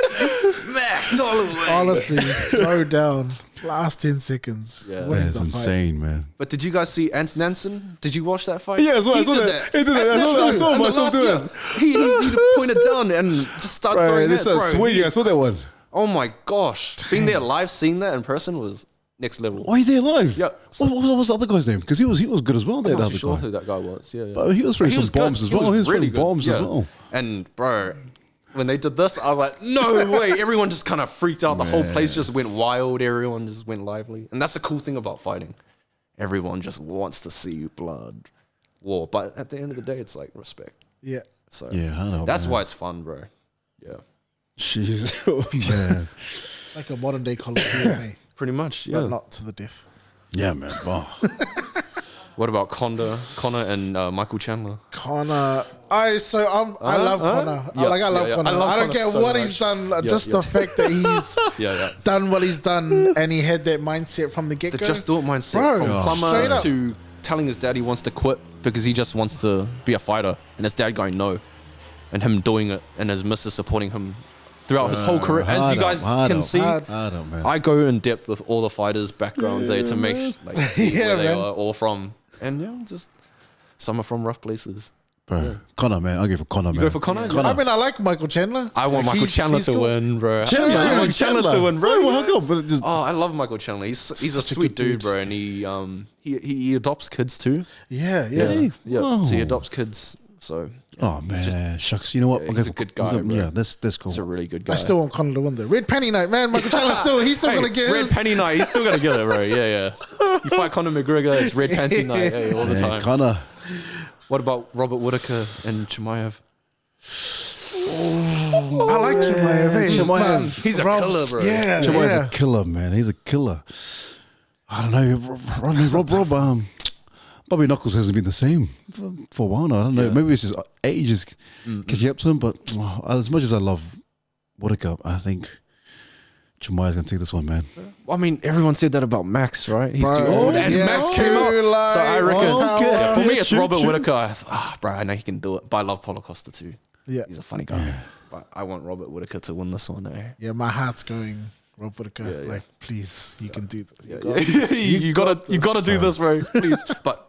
S1: Max Holloway.
S3: Honestly, throw down. Last 10 seconds.
S1: Yeah.
S3: winning
S2: That's
S3: the fight.
S2: insane, man.
S1: But did you guys see Ant Nansen? Did you watch that fight?
S2: Yeah, I saw
S1: He
S2: that.
S1: did
S2: He did that. I saw him. I saw him do that.
S1: He pointed down and just started
S2: Bro,
S1: throwing
S2: they
S1: it.
S2: started swinging. I saw that one.
S1: Oh my gosh. Being there live, seeing that in person was next level.
S2: Oh, he's there live?
S1: Yeah.
S2: What was the other guy's name? Because he was good as well.
S1: I'm
S2: That
S1: not
S2: other
S1: too sure
S2: guy.
S1: who that guy was. Yeah, yeah.
S2: But he was throwing
S1: He
S2: some
S1: was good.
S2: bombs as well. He was
S1: really
S2: throwing bombs as
S1: yeah.
S2: well.
S1: And bro, when they did this, I was like, no way. Everyone just kind of freaked out. The whole place just went wild. Everyone just went lively. And that's the cool thing about fighting. Everyone just wants to see blood, war. But at the end of the day, it's like respect.
S3: Yeah.
S1: So
S2: Yeah, I know.
S1: that's
S2: man.
S1: why it's fun, bro. Yeah.
S2: Jeez. Oh, man.
S3: Like a modern day Call of Duty,
S1: Pretty much, yeah.
S3: but not to the death.
S2: Yeah, man. Oh.
S1: What about Connor and Michael Chandler?
S3: Connor, I love Connor.
S1: Yeah,
S3: I love
S1: yeah.
S3: Connor.
S1: I love
S3: I don't
S1: Connor
S3: care
S1: so
S3: what
S1: much.
S3: he's done.
S1: Yeah,
S3: Just
S1: yeah.
S3: the fact that he's
S1: Yeah.
S3: done what he's done, and he had that mindset from the get
S1: The
S3: go.
S1: just do it mindset.
S3: Bro,
S1: From
S3: straight
S1: plumber
S3: up.
S1: to telling his dad he wants to quit because he just wants to be a fighter. And his dad going no. And him doing it. And his missus supporting him throughout his whole career. As you guys can see,
S2: I don't, man.
S1: I go in depth with all the fighters' backgrounds to make see
S3: Yeah,
S1: where they
S3: man.
S1: are all from. And yeah, just some are from rough places.
S2: Bro, Connor, man. I'll go for Connor, man.
S1: Go for Connor?
S3: I mean, I like Michael Chandler.
S1: I want
S3: Like,
S1: Michael
S3: he's-
S1: Chandler
S3: he's
S1: to
S3: cool.
S1: win, bro.
S2: Chandler,
S1: I
S2: yeah,
S1: want Chandler to win, bro.
S2: Well, how come? But it just,
S1: Oh, I love Michael Chandler. He's a
S3: Such a
S1: sweet
S3: good
S1: dude,
S3: dude.
S1: bro, and he adopts kids too.
S3: Yeah.
S1: Yeah.
S2: Wow.
S1: So he adopts kids. So
S2: oh man, shucks. You know what?
S1: yeah,
S2: I'll
S1: he's
S2: go
S1: a
S2: for-
S1: good guy, bro.
S2: Yeah, that's cool.
S1: he's a really good guy.
S3: I still want Connor to win though. Red Penny Night, man. Michael Chandler he's still gonna get
S1: Red
S3: his.
S1: Penny Night. He's still gonna get it, bro. Yeah. You fight Conor McGregor, it's Red Panty Night all the
S2: Yeah,
S1: time.
S2: Connor.
S1: What about Robert Whittaker and Chimaev?
S3: I like Chimaev. Hey,
S2: Chimaev.
S3: man.
S1: He's a
S3: Rob's-
S1: killer, bro.
S3: Yeah,
S2: Chimaev's
S3: yeah.
S2: a killer, man. He's a killer. I don't know. Rob, Bobby Knuckles hasn't been the same for a while now. I don't know.
S1: Yeah.
S2: Maybe it's just age is catching up to him. But as much as I love Whittaker, I think Chimaev's going to take this one, man.
S1: I mean, everyone said that about Max, right? He's too
S3: Bro,
S1: old. And
S3: yeah,
S1: Max came up.
S3: like,
S1: So I reckon,
S3: okay.
S1: for me,
S2: Yeah,
S1: it's
S2: true,
S1: Robert
S2: true.
S1: Whittaker. Bro, I know he can do it. But I love Paulo Costa too.
S3: Yeah.
S1: He's a funny guy. But I want Robert Whittaker to win this one, eh?
S3: Yeah, my heart's going Rob Whittaker.
S1: Yeah.
S3: Like, please, you can do this. You
S1: Yeah,
S3: got
S1: yeah.
S3: this.
S1: you gotta do
S2: this.
S1: this, bro. Please. But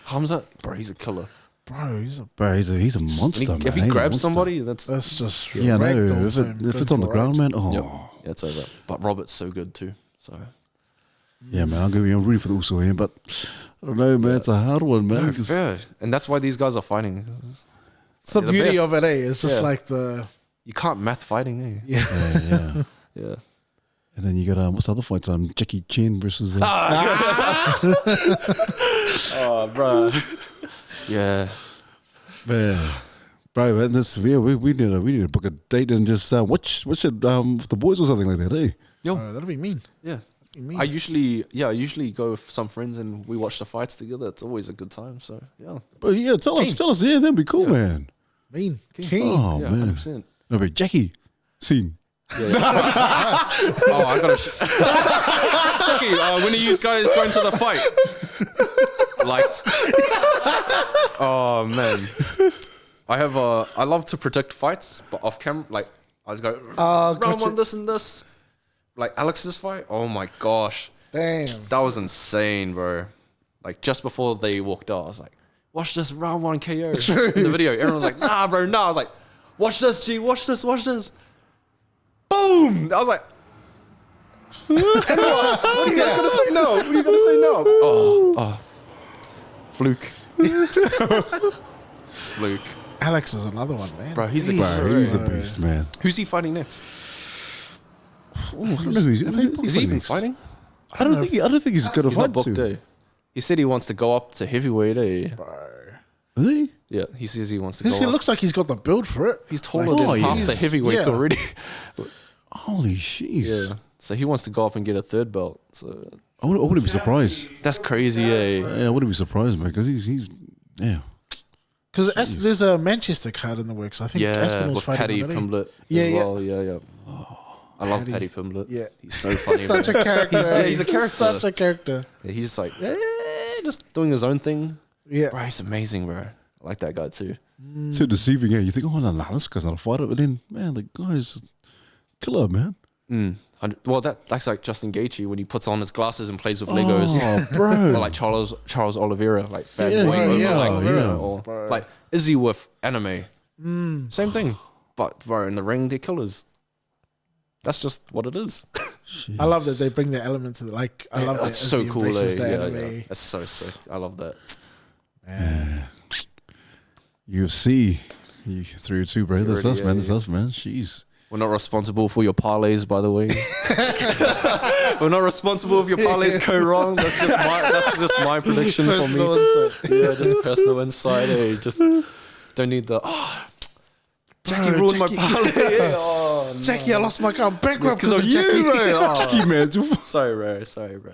S1: Hamza, bro, he's a killer.
S3: Bro, he's a
S2: Bro, he's a monster, man.
S1: If he
S2: He's a
S1: grabs
S2: monster.
S1: somebody, that's
S3: just
S2: Yeah, no.
S3: ragdoll
S2: If,
S3: time.
S2: if
S3: Good
S2: it's on the
S3: for
S2: ground,
S3: ride.
S2: man,
S1: yeah, it's over. But Robert's so good too. So
S2: yeah, man. I'm rooting for the Uso here, but I don't know, man. It's a hard one, man.
S1: no,
S2: 'cause-
S1: fair. And that's why these guys are fighting.
S3: It's the
S1: They're the
S3: beauty
S1: best.
S3: of it, eh? It's just
S1: Yeah.
S3: like the
S1: You can't math fighting, eh?
S3: Yeah.
S2: Yeah.
S1: Yeah.
S2: And then you got what's the other fight? Jackie Cheng versus.
S1: Oh, bro. Yeah.
S2: Man, bro, man, we need to book a date and just watch it with the boys or something like that, eh?
S1: Yo.
S3: That'll be mean.
S1: Yeah.
S3: That'll be mean.
S1: I usually go with some friends and we watch the fights together. It's always a good time. So yeah.
S2: But yeah, tell us, yeah, that'd be cool,
S1: Yeah.
S2: man.
S3: Mean.
S1: King.
S3: King.
S2: Oh
S1: Yeah,
S2: man,
S1: 100%.
S2: no, but Jackie, scene.
S1: Yeah. Oh, I gotta. Jackie, when are you guys going to the fight? Lights. Oh man, I love to predict fights, but off camera, like I'd go round
S3: gotcha.
S1: one, this and this. Like Alex's fight. Oh my gosh,
S3: Damn.
S1: that was insane, bro. Like just before they walked out, I was like, "Watch this round 1 KO." In the video, everyone was like, "Nah, bro, nah." I was like, "Watch this, G. Watch this. Watch this." Boom! I was like, what are you guys gonna say no? What are you gonna say no? Oh, fluke. Fluke.
S3: Alex is another one, man.
S1: Bro, he's the
S2: Bro,
S1: beast.
S2: he's the beast, man.
S1: Who's he fighting next?
S2: I don't know who's
S1: Is he even fighting?
S2: I don't think he's gonna
S1: He's not
S2: fight
S1: booked,
S2: soon.
S1: eh? He said he wants to go up to heavyweight, eh?
S2: Is he?
S1: Yeah, he says he wants to go
S3: He
S1: up.
S3: looks like he's got the build for it.
S1: He's taller
S3: Like,
S1: than half
S3: he's-
S1: the heavyweights
S3: yeah.
S1: already.
S2: Holy shit!
S1: Yeah. So he wants to go up and get a 3rd belt. So
S2: I wouldn't be surprised.
S1: that's crazy, eh?
S2: Yeah, I wouldn't be surprised, man, because he's yeah.
S3: Because there's a Manchester card in the works. I think
S1: Yeah,
S3: Aspinall's
S1: with
S3: fighting
S1: Paddy
S3: already.
S1: Pimblett
S3: Yeah,
S1: as
S3: yeah.
S1: well. Yeah. I love
S3: Paddy.
S1: Paddy Pimblett.
S3: Yeah.
S1: He's so funny.
S3: Such
S1: bro.
S3: a character.
S1: He's a character.
S3: Such a character.
S1: Yeah, he's just like, just doing his own thing.
S3: Yeah.
S1: Bro, he's amazing, bro. I like that guy too.
S2: So deceiving, yeah. You think, oh, no, this guy's not a fighter, but then, man, the guy's killer, man.
S1: Well, that's like Justin Gaethje when he puts on his glasses and plays with Legos.
S2: Oh, bro.
S1: Or like Charles Oliveira, like fan
S2: Yeah,
S1: boy
S2: yeah,
S1: over,
S2: yeah,
S1: like,
S2: yeah.
S1: or like Izzy with anime. Same thing, but bro, in the ring they're killers. That's just what it is.
S3: I love that they bring the element to the, like, I love that.
S1: That's so
S3: Izzy
S1: cool.
S3: embraces the
S1: Yeah,
S3: anime.
S1: that's so sick. I love that.
S2: UFC. You threw it too, bro. That's us,
S1: yeah,
S2: man. That's
S1: yeah.
S2: us, man. Jeez.
S1: We're not responsible for your parlays, by the way. We're not responsible if your parlays go wrong. That's just my prediction for me.
S3: Personal insight.
S1: Yeah, just personal insight. Hey, just don't need the Jackie
S3: Bro,
S1: ruined
S3: Jackie-
S1: my parlay. Oh,
S3: Jackie, I lost my car. I'm bankrupt
S1: because of you,
S3: Jackie.
S1: bro. Oh,
S2: Jackie, man.
S1: sorry, bro.